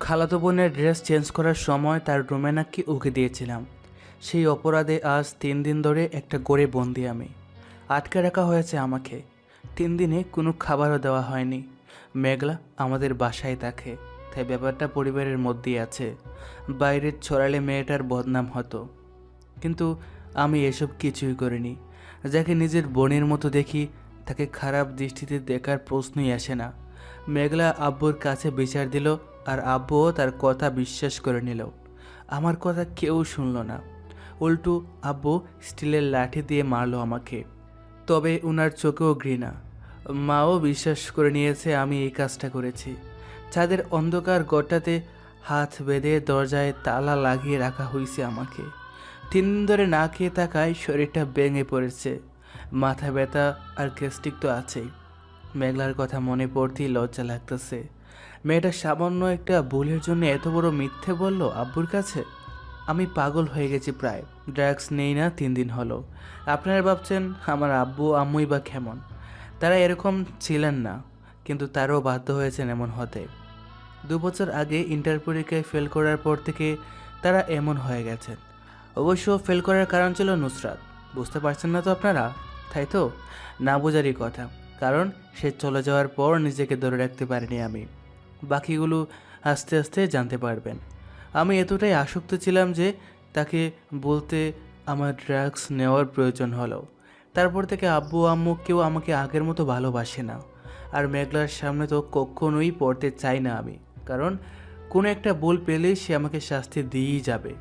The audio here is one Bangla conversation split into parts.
খালাতো বোনের ড্রেস চেঞ্জ করার সময় তার রুমে নাকি উকি দিয়েছিলাম। সেই অপরাধে আজ 3 দিন ধরে একটা গড়ে বন্দি আমি। আটকে রাখা হয়েছে আমাকে। 3 দিনে কোনো খাবারও দেওয়া হয়নি। মেঘলা আমাদের বাসায় থাকে, তাই ব্যাপারটা পরিবারের মধ্যেই আছে। বাইরে ছড়ালে মেয়েটার বদনাম হতো, কিন্তু আমি এসব কিছুই করিনি। যাকে নিজের বোনের মতো দেখি তাকে খারাপ দৃষ্টিতে দেখার প্রশ্নই আসে না। মেঘলা আব্বুর কাছে বিচার দিল, আর আব্বুও তার কথা বিশ্বাস করে নিল। আমার কথা কেউ শুনল না। উল্টো আব্বু স্টিলের লাঠি দিয়ে মারলো আমাকে। তবে উনার চোখেও ঘৃণা। মাও বিশ্বাস করে নিয়েছে আমি এই কাজটা করেছি। ছাদের অন্ধকার ঘরটাতে হাত বেঁধে দরজায় তালা লাগিয়ে রাখা হয়েছে আমাকে। 3 দিন ধরে না খেয়ে থাকায় শরীরটা ভেঙে পড়েছে। মাথা ব্যথা আর গ্যাস্ট্রিক তো আছেই। মেঘলার কথা মনে পড়তেই লজ্জা লাগতেছে। মেয়েটা সামান্য একটা ভুলের জন্য এত বড় মিথ্যে বলল আব্বুর কাছে। আমি পাগল হয়ে গেছি প্রায়। ড্রাগস নেই না 3 দিন হলো। আপনারা ভাবছেন আমার আব্বু আম্মুই বা কেমন? তারা এরকম ছিলেন না, কিন্তু তারাও বাধ্য হয়েছেন এমন হতে। 2 বছর আগে ইন্টার পরীক্ষায় ফেল করার পর থেকে তারা এমন হয়ে গেছেন। অবশ্য ফেল করার কারণ ছিল নুসরাত। বুঝতে পারছেন না তো আপনারা, তাই তো? না বোঝারই কথা, কারণ সে চলে যাওয়ার পর নিজেকে ধরে রাখতে পারিনি আমি। বাকিগুলো আস্তে আস্তে জানতে পারবেন। আমি এতটাই আসক্ত ছিলাম যে তাকে বলতে আমার ড্রাগস নেওয়ার প্রয়োজন হলো। তারপর থেকে আব্বু আম্মু কেউ আমাকে আগের মতো ভালোবাসে না। আর মেঘলার সামনে তো কখনোই পড়তে চাই না আমি, কারণ কোনো একটা ভুল পেলেই সে আমাকে শাস্তি দিয়েই যাবে।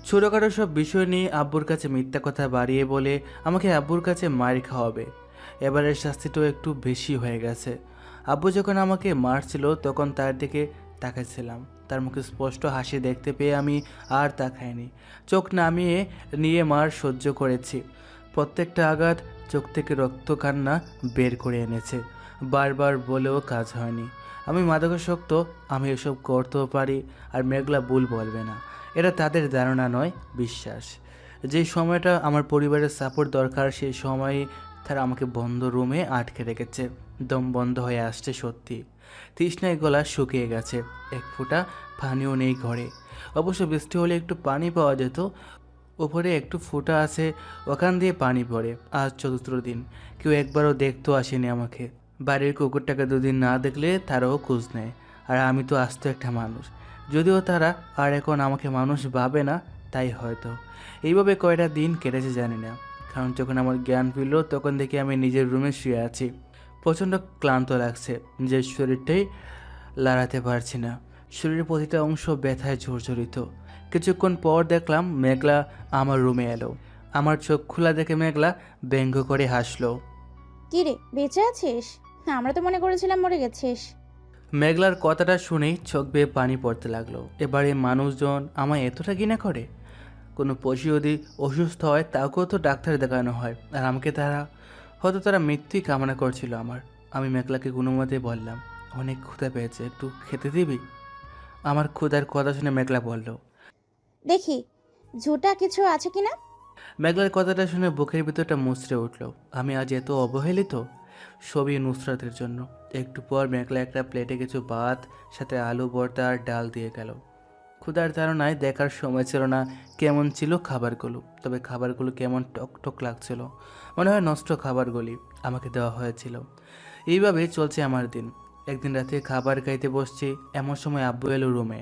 ছোটোখাটো সব বিষয় নিয়ে আব্বুর কাছে মিথ্যা কথা বাড়িয়ে বলে আমাকে আব্বুর কাছে মার খাওয়াবে। এবারের শাস্তিটাও একটু বেশি হয়ে গেছে। আব্বু যখন আমাকে মারছিল তখন তার দিকে তাকাইছিলাম। তার মুখে স্পষ্ট হাসি দেখতে পেয়ে আমি আর তাকাইনি। চোখ নামিয়ে নিয়ে মার সহ্য করেছি। প্রত্যেকটা আঘাত চোখ থেকে রক্ত কান্না বের করে এনেছে। বারবার বলেও কাজ হয়নি। আমি মাদকাসক্ত, আমি এসব করতেও পারি, আর মেঘলা ভুল বলবে না। এটা তাদের ধারণা নয়, বিশ্বাস। যে সময়টা আমার পরিবারের সাপোর্ট দরকার সেই সময়ই তারা আমাকে বন্ধ রুমে আটকে রেখেছে। দম বন্ধ হয়ে আসছে সত্যি। তৃষ্ণায় গলা শুকিয়ে গেছে। এক ফোঁটা পানিও নেই ঘরে। অবশ্য বৃষ্টি হলে একটু পানি পাওয়া যেত। উপরে একটু ফুটা আছে, ওখান দিয়ে পানি পড়ে। আজ 4th দিন, কেউ একবারও দেখতেও আসেনি আমাকে। বাড়ির কুকুরটাকে 2 দিন না দেখলে তারাও খোঁজ নেয়। আর আমি তো আস্ত একটা মানুষ, যদিও তারা আর এখন আমাকে মানুষ ভাবে না, তাই হয়তো। এইভাবে কয়টা দিন কেটেছে জানি না, কারণ যখন আমার জ্ঞান ফিরল তখন দেখি আমি নিজের রুমে শুয়ে আছি। প্রচণ্ড ক্লান্ত লাগছে, নিজের শরীরটাই লড়াতে পারছি না। শরীরের প্রতিটা অংশ ব্যথায় ঝরঝরিত। কিছুক্ষণ পর দেখলাম মেঘলা আমার রুমে এলো। আমার চোখ খোলা দেখে মেঘলা ব্যঙ্গ করে হাসলো। কি রে, বেঁচে আছিস? হ্যাঁ, আমরা তো মনে করেছিলাম মরে গেছিস। মেঘলার কথাটা শুনেই চোখ বেয়ে পানি পড়তে লাগলো। এবারে মানুষজন আমায় এতটা ঘৃণা করে? কোনো পশু যদি অসুস্থ হয় তাকেও তো ডাক্তার দেখানো হয়, আর আমাকে তারা, হয়তো তারা মৃত্যুই কামনা করছিল আমার। আমি মেঘলাকে কোনো মতে বললাম, অনেক ক্ষুধা পেয়েছে, একটু খেতে দিবি? আমার ক্ষুধার কথা শুনে মেঘলা বলল। দেখি ঝুটা কিছু আছে কিনা। মেঘলার কথাটা শুনে বুকের ভিতরটা মুচড়ে উঠল। আমি আজ এত অবহেলিত, সবই নুসরাতের জন্য। একটু পর মেঘলা একটা প্লেটে কিছু ভাত, সাথে আলু ভর্তা আর ডাল দিয়ে গেল। ক্ষুধার ধারণায় দেখার সময় ছিল না কেমন ছিল খাবারগুলো, তবে খাবারগুলো কেমন টক টক লাগছিল। মনে হয় নষ্ট খাবারগুলি আমাকে দেওয়া হয়েছিল। এইভাবেই চলছে আমার দিন। একদিন রাতে খাবার খাইতে বসছি, এমন সময় আব্বু এলো রুমে।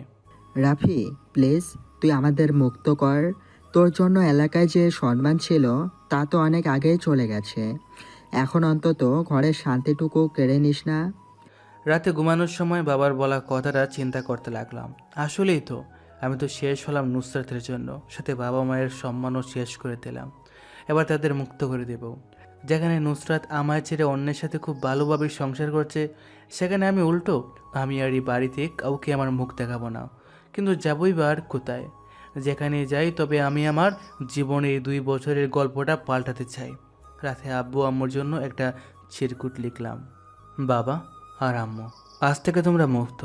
রাফি, প্লিজ তুই আমাদের মুক্ত কর। তোর জন্য এলাকায় যে সম্মান ছিল তা তো অনেক আগেই চলে গেছে। এখন অন্তত ঘরের শান্তিটুকু কেড়ে নিস না। রাতে ঘুমানোর সময় বাবার বলা কথাটা চিন্তা করতে লাগলাম। আসলেই তো, আমি তো শেষ হলাম নুসরাতের জন্য, সাথে বাবা মায়ের সম্মানও শেষ করে দিলাম। এবার তাদের মুক্ত করে দেব। যেখানে নুসরাত আমায় ছেড়ে অন্যের সাথে খুব ভালোভাবে সংসার করছে, সেখানে আমি উল্টো, আমি আর এই বাড়িতে কাউকে আমার মুখ দেখাবো না। কিন্তু যাবই বা আর কোথায়? যেখানে যাই তবে আমি আমার জীবনের এই 2 বছরের গল্পটা পাল্টাতে চাই। রাতে আব্বু আম্মুর জন্য একটা চিরকুট লিখলাম। বাবা আর আম্মু, আজ থেকে তোমরা মুক্ত।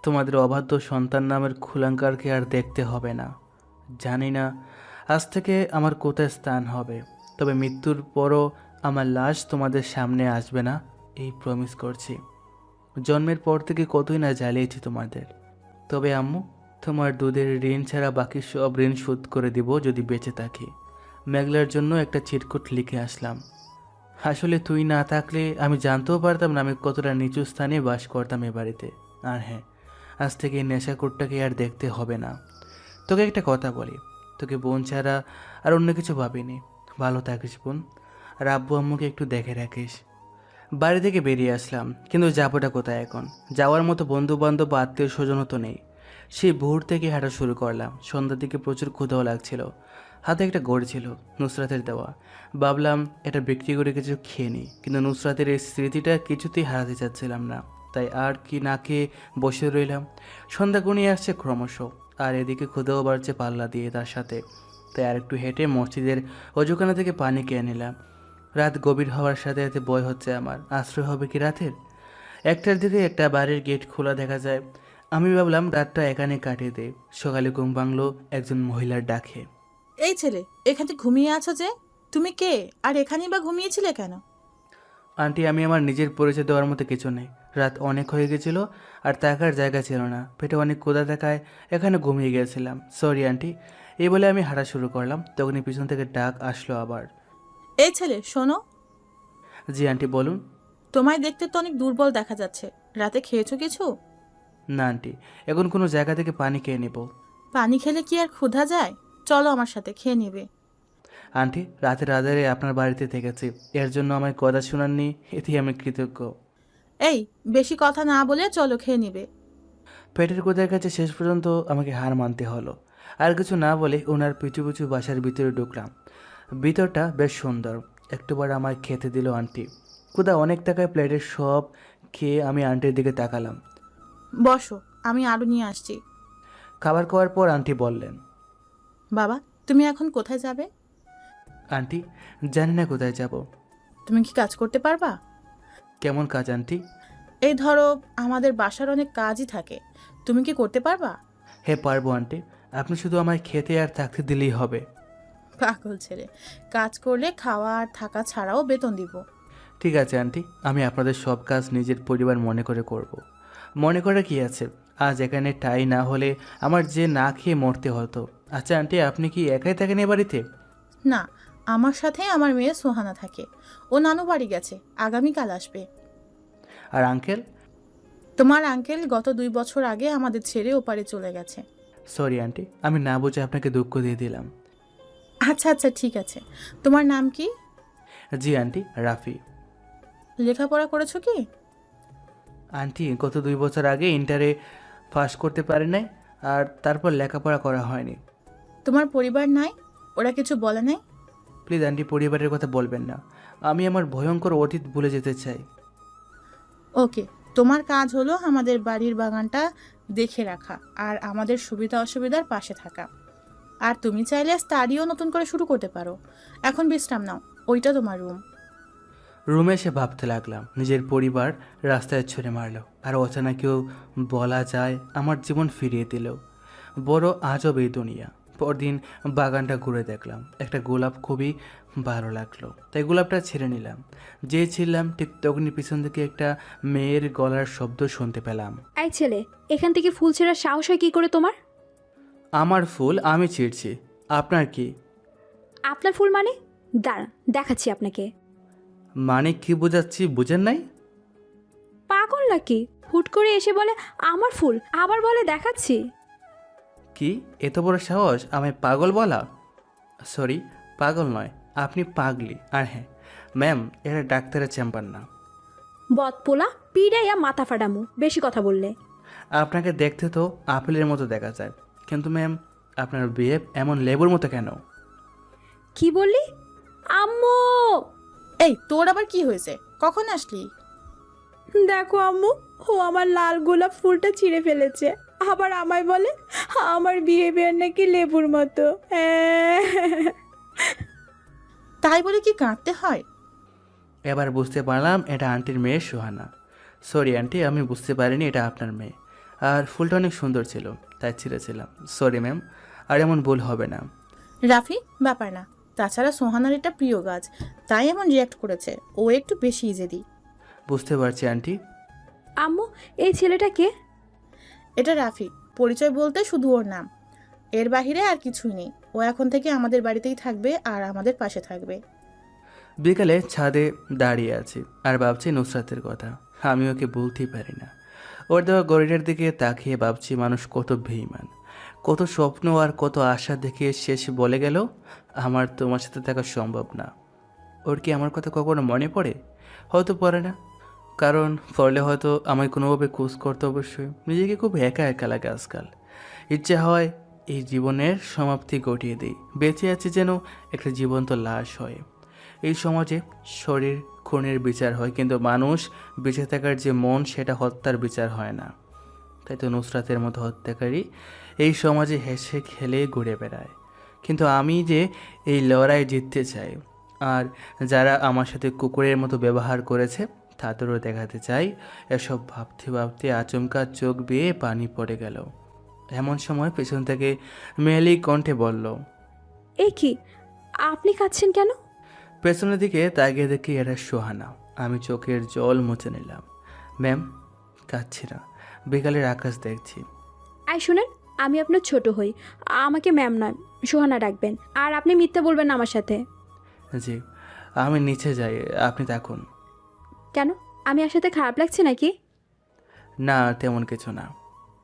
তোমাদের অবাধ্য সন্তান নামের কুলাঙ্গারকে আর দেখতে হবে না। জানি না আজ থেকে আমার কোথায় স্থান হবে, তবে মৃত্যুর পরও আমার লাশ তোমাদের সামনে আসবে না, এই প্রমিস করছি। জন্মের পর থেকে কতই না জ্বালিয়েছি তোমাদের, তবে আম্মু তোমার দুধের ঋণ ছাড়া বাকি সব ঋণ শোধ করে দিব যদি বেঁচে থাকি। মেঘলার জন্য একটা চিরকুট লিখে আসলাম। আসলে তুই না থাকলে আমি জানতেও পারতাম না আমি কতটা নিচু স্থানে বাস করতাম এ বাড়িতে। আর হ্যাঁ, আজ থেকে এই নেশাকুটটাকে আর দেখতে হবে না। তোকে একটা কথা বলি, তোকে বোন ছাড়া আর অন্য কিছু ভাবিনি। ভালো থাকিস বোন, আর আব্বু আম্মুকে একটু দেখে রাখিস। বাড়ি থেকে বেরিয়ে আসলাম, কিন্তু যাবোটা কোথায় এখন? যাওয়ার মতো বন্ধু বান্ধব বা আত্মীয় স্বজনও তো নেই। সেই ভোর থেকে হাঁটা শুরু করলাম। সন্ধ্যার দিকে প্রচুর ক্ষুধাও লাগছিল। হাতে একটা গড়ি ছিল, নুসরাতের দেওয়া। ভাবলাম এটা বিক্রি করে কিছু খেয়ে নিই, কিন্তু নুসরাতের এই স্মৃতিটা কিছুতেই হারাতে চাচ্ছিলাম না। তাই আর কি না খেয়ে বসে রইলাম। সন্ধ্যা ঘনিয়ে আসছে ক্রমশ, আর এদিকে ক্ষুধাও বাড়ছে পাল্লা দিয়ে তার সাথে। তাই আর একটু হেঁটে মসজিদের অজুখানা থেকে পানি খেয়ে নিলাম। রাত গভীর হওয়ার সাথে সাথে ভয় হচ্ছে আমার, আশ্রয় হবে কি রাতের? একটার দিকে একটা বাড়ির গেট খোলা দেখা যায়। আমি ভাবলাম রাতটা এখানে কাটিয়ে দেই। সকালে ঘুম ভাঙলো একজন মহিলার ডাকে। এই ছেলে, এখানে ঘুমিয়ে আছো যে? তুমি কে? আর এখানেই বা ঘুমিয়েছিলে কেন? আন্টি, আমি আমার নিজের পরিচয় দেওয়ার মতো কিছু নেই। রাত অনেক হয়ে গেছিল আর থাকার জায়গা ছিল না। পেটে অনেক ক্ষুধা থাকায় এখানে ঘুমিয়ে গিয়েছিলাম। Sorry aunty. এই বলে আমি হাঁটা শুরু করলাম, তখনই পিছন থেকে ডাক আসলো আবার। এই ছেলে, শোনো। জি আন্টি, বলুন। তোমায় দেখতে তো অনেক দুর্বল দেখা যাচ্ছে। রাতে খেয়েছো কিছু? না আন্টি, এখন কোনো জায়গা থেকে পানি খেয়ে নেব। পানি খেলে কি আর ক্ষুধা যায়? চলো আমার সাথে, খেয়ে নেবে। আন্টি, রাতের আধারে আপনার বাড়িতে থেকেছি, এর জন্য আমায় কথা শোনাননি, এতেই আমি কৃতজ্ঞ। এই, বেশি কথা না বলে চলো, খেয়ে নেবে। পেটের কোথার কাছে শেষ পর্যন্ত আমাকে হার মানতে হলো। আর কিছু না বলে ওনার পিছু পিছু বাসার ভিতরে ঢুকলাম। ভিতরটা বেশ সুন্দর। একটুবার আমায় খেতে দিল আন্টি। ক্ষুধা অনেক টাকায় প্লেটের সব খেয়ে আমি আন্টির দিকে তাকালাম। বসো, আমি আরো নিয়ে আসছি। খাবার খাওয়ার পর আন্টি বললেন, বাবা, তুমি এখন কোথায় যাবে? আন্টি, জানি না কোথায় যাব। তুমি কি কাজ করতে পারবা? কেমন কাজ আন্টি? এই ধরো, আমাদের বাসার অনেক কাজই থাকে, তুমি কি করতে পারবা? হ্যাঁ পারবো আন্টি, আপনি শুধু আমায় খেতে আর থাকতে দিলেই হবে। পাগল ছেলে, কাজ করলে খাওয়া আর থাকা ছাড়াও বেতন দিব। ঠিক আছে আন্টি, আমি আপনাদের সব কাজ নিজের পরিবার মনে করে করব। মনে করে কি আছে, আজ এখানে টাই না হলে আমার যে না খেয়ে মরতে হতো। আচ্ছা আন্টি, আপনি কি একাই থাকেন এ বাড়িতে? না, আমার সাথে আমার মেয়ে সোহানা থাকে। ও নানু বাড়ি গেছে, আগামীকাল আসবে। আর আঙ্কেল? তোমার আঙ্কেল গত 2 বছর আগে আমাদের ছেড়ে ওপারে চলে গেছে। সরি আন্টি, আমি না বুঝে আপনাকে দুঃখ দিয়ে দিলাম। আচ্ছা আচ্ছা, ঠিক আছে। তোমার নাম কি? জি আন্টি, রাফি। লেখাপড়া করেছো কি? আন্টি, গত 2 বছর আগে ইন্টারে পাস করতে পারি নাই, আর তারপর লেখাপড়া করা হয়নি। তোমার পরিবার নাই? ওরা কিছু বলে নাই? প্লিজ আন্টি, পরিবারের কথা বলবেন না। আমি আমার ভয়ঙ্কর অতীত ভুলে যেতে চাই। ওকে, তোমার কাজ হলো আমাদের বাড়ির বাগানটা দেখে রাখা আর আমাদের সুবিধা অসুবিধার পাশে থাকা। আর তুমি চাইলে স্টাডিও নতুন করে শুরু করতে পারো। এখন বিশ্রাম নাও, ওইটা তোমার রুম। রুমে এসে ভাবতে লাগলাম, নিজের পরিবার রাস্তায় ছুঁড়ে মারলো, আর অচানা কেউ বলা যায় আমার জীবন ফিরিয়ে দিল। বড় আজব এই দুনিয়া। পরদিন বাগানটা ঘুরে দেখলাম, একটা গোলাপ খুবই ভালো লাগলো, তাই গোলাপটা ছেড়ে নিলাম। যে ছিলাম ঠিক তখনই পিছন থেকে একটা মেয়ের গলার শব্দ শুনতে পেলাম। এই ছেলে, এখান থেকে ফুল ছেঁড়ার সাহস হয় কি করে তোমার? আমার ফুল আমি ছিঁড়ছি, আপনার কি? আপনার ফুল মানে? দাঁড়ান, দেখাচ্ছি আপনাকে। মানে কি বোঝাচ্ছি, বুঝেন নাই? পাগল নাকি? হুট করে এসে বলে আমার ফুল, আবার বলে দেখাচ্ছি। কি এত বড় সাহস আমায় পাগল বলা? সরি, পাগল নয়, আপনি পাগলি। আর হ্যাঁ ম্যাম, এটা ডাক্তারের চেম্বার না। বদপোলা, পিড়াইয়া মাথা ফাটামু বেশি কথা বললে। আপনাকে দেখতে তো আপেলের মতো দেখা যায়, কিন্তু ম্যাম আপনার বিহেভ এমন লেবুর মতো কেন? কি বললি? আম্মু! এই, তোর আবার কি হয়েছে? কখন আসলি? দেখো আম্মু, ও আমার লাল গোলাপ ফুলটা ছিঁড়ে ফেলেছে, আবার আমায় বলে আমার বিহেভিয়ার নাকি লেবুর মতো। তাই বলে কি কাঁদতে হয়? এবার বুঝতে পারলাম এটা আন্টির মেয়ে সোহানা। সরি আন্টি, আমি বুঝতে পারিনি এটা আপনার মেয়ে। আর ফুলটা অনেক সুন্দর ছিল, তাই ছিঁড়েছিলাম। সরি ম্যাম, আর এমন ভুল হবে না। রাফি, ব্যাপার না। তাছাড়া সোহানার এটা প্রিয় গাছ, তাই এমন রিয়াক্ট করেছে। ও একটু বেশি জেদি। বুঝতে পারছি আন্টি। আম্মু, এই ছেলেটা কে? এটা রাফি। পরিচয় বলতে শুধু ওর নাম, এর বাহিরে আর কিছুই নেই। ও এখন থেকে আমাদের বাড়িতেই থাকবে আর আমাদের পাশে থাকবে। বিকালে ছাদে দাঁড়িয়ে আছি আর ভাবছি নুসরাতের কথা। আমি ওকে বলতেই পারি না। ওর দেওয়া গড়িটার দিকে তাকিয়ে ভাবছি মানুষ কত বেঈমান, কত স্বপ্ন আর কত আশা দেখিয়ে শেষ বলে গেল আমার তোমার সাথে থাকা সম্ভব না। ওর কি আমার কথা কখনো মনে পড়ে? হয়তো পড়ে না, কারণ পড়লে হয়তো আমায় কোনোভাবে খোঁজ করতে অবশ্যই। নিজেকে খুব একা একা লাগে আজকাল। ইচ্ছে হয় এই জীবনের সমাপ্তি ঘটিয়ে দিই, বেঁচে আছি যেন একটা জীবন্ত লাশ হয়। এই সমাজে শরীর খুনের বিচার হয়, কিন্তু মানুষ বেঁচে থাকার যে মন, সেটা হত্যার বিচার হয় না। তাই তো নুসরাতের মতো হত্যাকারী এই সমাজে হেসে খেলে ঘুরে বেড়ায়। কিন্তু আমি যে এই লড়াই জিততে চাই, আর যারা আমার সাথে কুকুরের মতো ব্যবহার করেছে তাদেরও দেখাতে চাই। এসব ভাবতে ভাবতে আচমকা চোখ বেয়ে পানি পড়ে গেল। এমন সময় পেছন থেকে মেয়েলি কণ্ঠে বলল, এ কি, আপনি কাঁদছেন কেন? পেছনের দিকে তাকিয়ে দেখি এটা সোহানা। আমি চোখের জল মুছে নিলাম। ম্যাম, কাঁদছি না, বিকালের আকাশ দেখছি। আই শুনেন, আমি আপনার ছোট হই, আমাকে ম্যাম নয় সোহানা ডাকবেন। আর আপনি মিথ্যে বলবেন না আমার সাথে। জি, আমি নিচে যাই, আপনি থাকুন। কেন, আমি আর সাথে খারাপ লাগছে নাকি? না, তেমন কিছু না।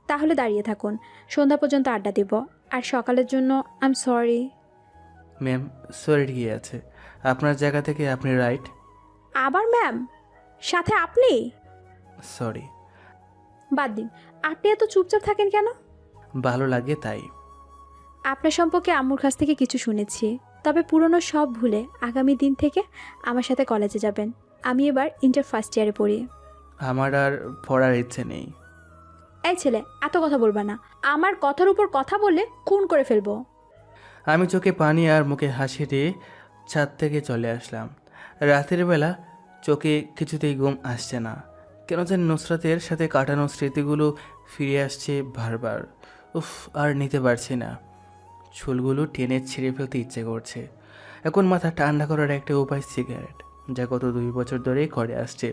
তাহলে দাঁড়িয়ে থাকুন, সন্ধ্যা পর্যন্ত আড্ডা দেব। আর সকালের জন্য I am sorry. Ma'am, sorry কি আছে, আপনার জায়গা থেকে আপনি রাইট। আবার ম্যাম, সাথে আপনি? সরি। বাদ দিন, আপনি এত চুপচাপ থাকেন কেন? ভালো লাগে তাই। আপনার সম্পর্কে আম্মুর কাছ থেকে কিছু শুনেছি, তবে পুরনো সব ভুলে আগামী দিন থেকে আমার সাথে কলেজে যাবেন। আমি এবার ইন্টার ফার্স্ট ইয়ারে পড়ি। আমার আর পড়ার ইচ্ছে নেই। এই ছেলে, এত কথা বলবা না। আমার কথার উপর কথা বললে খুন করে ফেলবো। আমি চোখে পানি আর মুখে হাসি দিয়ে ছাদ থেকে চলে আসলাম। রাতের বেলা চোখে কিছুতেই ঘুম আসছে না, কেন জানি নুসরাতের সাথে কাটানো স্মৃতিগুলো ফিরে আসছে বারবার। উফ, আর নিতে পারছি না। চুলগুলো টেনে ছিঁড়ে ফেলতে ইচ্ছে করছে। এখন মাথা ঠান্ডা করার একটা উপায় সিগারেট, যা গত 2 বছর ধরেই করে আসছে।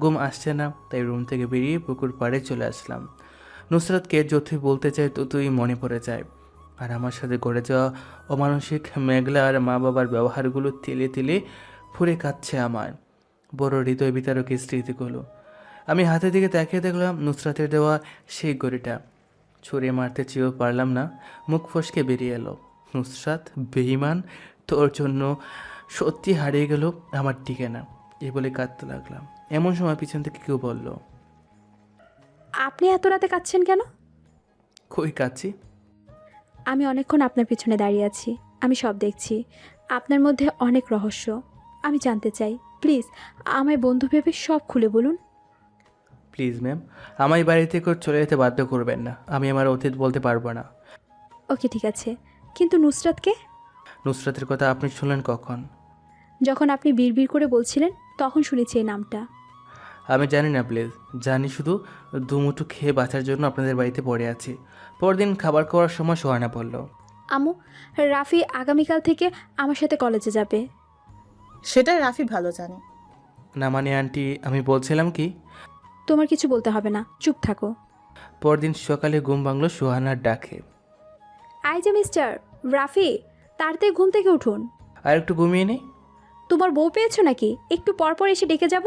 ঘুম আসছে না, তাই রুম থেকে বেরিয়ে পুকুর পাড়ে চলে আসলাম। নুসরাতকে যতই বলতে চাই ততই মনে পড়ে যায়, আর আমার সাথে গড়ে যাওয়া অমানসিক মেঘলা আর মা বাবার ব্যবহারগুলো তিলে তিলে ফুরে কাচ্ছে আমার বড় হৃদয় বিতারক স্মৃতিগুলো। আমি হাতের দিকে তাকিয়ে দেখলাম নুসরাতের দেওয়া সেই ঘড়িটা। ছুঁড়ে মারতে চেয়েও পারলাম না, মুখ ফসকে বেরিয়ে এলো, নুসরাত বেঈমান, তোর জন্য সত্যি হারিয়ে গেল আমার ঠিকানা। এই বলে কাঁদতে লাগলাম। এমন সময় পিছন থেকে কেউ বলল, আপনি এত রাতে কাঁদছেন কেন? কই কাঁদছি? আমি অনেকক্ষণ আপনার পিছনে দাঁড়িয়ে আছি, আমি সব দেখছি। আপনার মধ্যে অনেক রহস্য, আমি জানতে চাই। প্লিজ আমায় বন্ধু ভেবে সব খুলে বলুন। প্লিজ ম্যাম, আমায় বাড়ি থেকে চলে যেতে বাধ্য করবেন না। আমি আমার অতীত বলতে পারবো না। ওকে ঠিক আছে, কিন্তু নুসরাতকে? নুসরাতের কথা আপনি শুনলেন কখন? যখন আপনি বিড়বিড় করে বলছিলেন তখন শুনেছি এই নামটা। আমি জানি না প্লিজ, জানি শুধু দুমুঠো খেয়ে বাঁচার জন্য আপনাদের বাড়িতে পড়ে আছি। পরদিন খাবার খাওয়ার সময় সোহানা বলল, আম্মু, রাফি আগামীকাল থেকে আমার সাথে কলেজে যাবে। সেটা রাফি ভালো জানে। না মানে আন্টি, আমি বলছিলাম কি, তোমার কিছু বলতে হবে না, চুপ থাকো। পরদিন সকালে ঘুম ভাঙলো সোহানার ডাকে। আই যে মিস্টার রাফি, তাড়াতাড়ি ঘুম থেকে উঠুন। আর একটু ঘুমিয়ে নেই, তোমার বউ পেয়েছো নাকি? একটু পরপর এসে ডেকে যাব।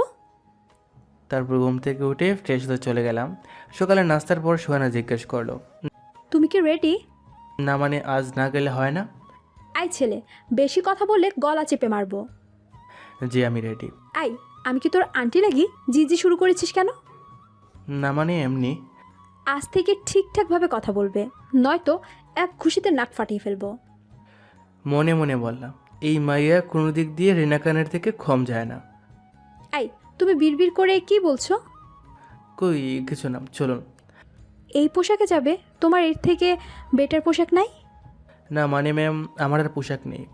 তারপর ঘুম থেকে উঠে ফ্রেশ হতে চলে গেলাম। সকালে নাস্তার পর সোহানা জিজ্ঞেস করলো, তুমি কি রেডি? না মানে আজ না গেলে হয় না? আই ছেলে, বেশি কথা বললে গলা চেপে মারবো। জি আমি রেডি। আই, আমি কি তোর আন্টি লাগি? জিজি শুরু করেছিস কেন? না মানে এমনি। আজ থেকে ঠিকঠাকভাবে কথা বলবে, নয়তো এক খুশিতে নাক ফাটিয়ে ফেলবো। মনে মনে বললাম, এই মাইয়া কোনো দিক দিয়ে রিনা খানের থেকে কম যায় না। আই, তুমি বিড়বিড় করে কি বলছো? কই কিছু না, চলুন। এই পোশাকে যাবে? তোমার এর থেকে বেটার পোশাক নাই? না মানে ম্যাম, আমার আর পোশাক নেই।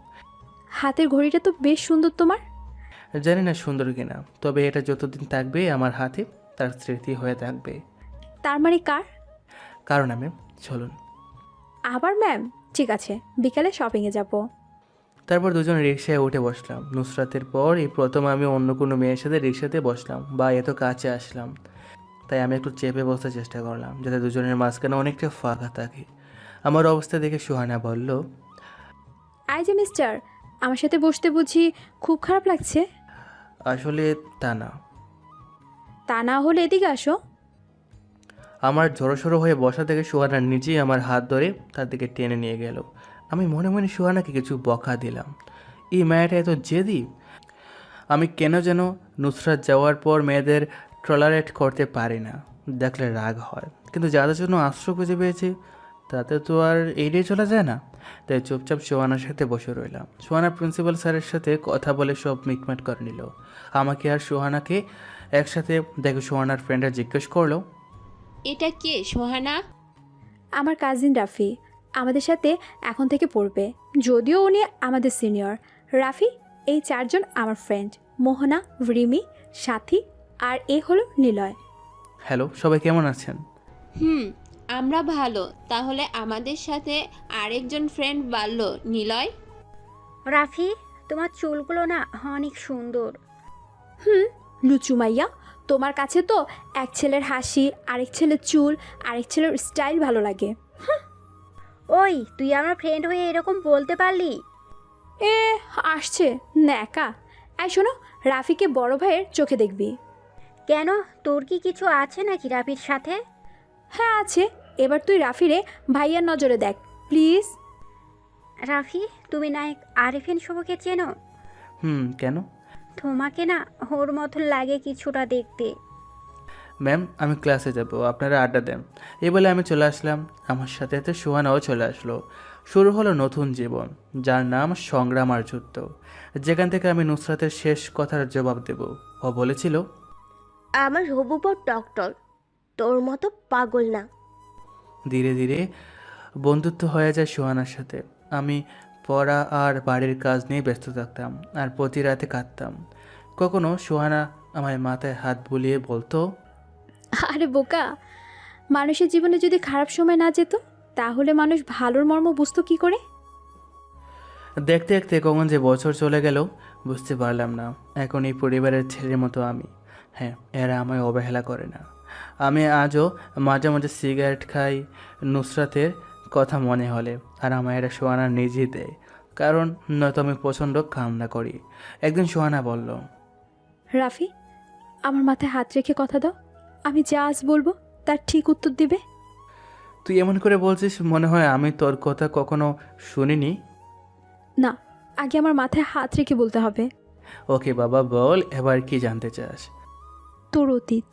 হাতের ঘড়িটা তো বেশ সুন্দর তোমার। জানি না সুন্দর কিনা, তবে এটা যতদিন থাকবে আমার হাতে তার স্মৃতি হয়ে থাকবে। তার মানে কার? কারণ ম্যাম, চলুন। আবার ম্যাম? ঠিক আছে, বিকালে শপিংয়ে যাব। তারপর দুজন রিক্সায় উঠে বসলাম। নুসরাতের পর এই প্রথম আমি অন্য কোনো মেয়ের সাথে রিক্সাতে বসলাম বা এত কাছে আসলাম। তাই আমি একটু চেপে বসার চেষ্টা করলাম যাতে দুজনের মাঝখানে অনেকটা ফাঁকা থাকে। আমার অবস্থা দেখে সুহানা বলল, আই যে মিস্টার, আমার সাথে বসতে বুঝি খুব খারাপ লাগছে? আসলে তা না। তা না হলে এদিকে আসো। আমার জড়সড়ো হয়ে বসা থেকে সুহানা নিজেই আমার হাত ধরে তার দিকে টেনে নিয়ে গেল। আমি মনে মনে সুহানাকে কিছু বকা দিলাম। এই মেয়েটা এত জেদি। আমি কেন যেন নুসরাত যাওয়ার পর মেয়েদের টলারেট করতে পারি না, দেখলে রাগ হয়। কিন্তু যাদের জন্য আশ্রয় খুঁজে পেয়েছি তাতে তো আর এড়িয়ে চলা যায় না। তাই চুপচাপ সোহানার সাথে বসে রইলাম। সোহানা প্রিন্সিপাল স্যারের সাথে কথা বলে সব মিটমাট করে নিল। আমাকে আর সোহানাকে একসাথে দেখে সোহানার ফ্রেন্ডরা জিজ্ঞেস করলো, এটা কে সোহানা? আমার কাজিন রাফি আমাদের সাথে এখন থেকে পড়বে, যদিও উনি আমাদের সিনিয়র। রাফি, এই চারজন আমার ফ্রেন্ড, মোহনা, রিমি, সাথী আর এ হলো নিলয়। হ্যালো, সবাই কেমন আছেন? আমরা ভালো। তাহলে আমাদের সাথে আরেকজন ফ্রেন্ড বাড়লো, নিলয়। রাফি, তোমার চুলগুলো না অনেক সুন্দর। লুচু মাইয়া, তোমার কাছে তো এক ছেলের হাসি, আরেক ছেলের চুল, আরেক ছেলের স্টাইল ভালো লাগে। ওই, তুই আমার ফ্রেন্ড হয়ে এরকম বলতে পারলি? এ আসছে ন্যাকা। এই শোনো, রাফিকে বড় ভাইয়ের চোখে দেখবি। কেন, তোর কি কিছু আছে নাকি রাফির সাথে? হ্যাঁ আছে, এবার তুই রাফিরে ভাইয়ার নজরে দেখ প্লিজ। রাফি, তুমি নায়ক আরিফিন শুভকে চেনো? কেন? তোমাকে না ওর মতন লাগে কিছুটা দেখতে। ম্যাম, আমি ক্লাসে যাব, আপনারা আড্ডা দেন। এই বলে আমি চলে আসলাম। আমার সাথে সাথে সুহানাও চলে আসলো। শুরু হলো নতুন জীবন, যার নাম সংগ্রাম আর যুদ্ধ, যেখান থেকে আমি নুসরাতের শেষ কথার জবাব দেব। ও বলেছিল, আমার হবু বউ ডক্টর, তোর মতো পাগল না। ধীরে ধীরে বন্ধুত্ব হয়ে যায় সুহানার সাথে। আমি পড়া আর বাড়ির কাজ নিয়ে ব্যস্ত থাকতাম আর প্রতি রাতে কাঁদতাম। কখনো সুহানা আমার মাথায় হাত বুলিয়ে বলতো, আরে বোকা, মানুষের জীবনে যদি খারাপ সময় না যেত তাহলে মানুষ ভালোর মর্ম বুঝতো কি করে? দেখতে দেখতে কখন যে বছর চলে গেল বুঝতে পারলাম না। এখন এই পরিবারের ছেলের মতো আমি। হ্যাঁ, এরা আমায় অবহেলা করে না। আমি আজও মাঝে মাঝে সিগারেট খাই নুসরাতের কথা মনে হলে, আর আমায় এরা সোহানা নিজেই দেয়, কারণ নয়তো আমি প্রচণ্ড কান্না করি। একদিন সোহানা বলল, রাফি, আমার মাথায় হাত রেখে কথা দাও, আমি যা আজ বলবো তার ঠিক উত্তর দিবে। তুই এমন করে বলছিস মনে হয় আমি তোর কথা কখনো শুনিনি। না, আগে আমার মাথায় হাত রেখে বলতে হবে। ওকে বাবা, বল এবার কি জানতে চাস? তোর অতীত।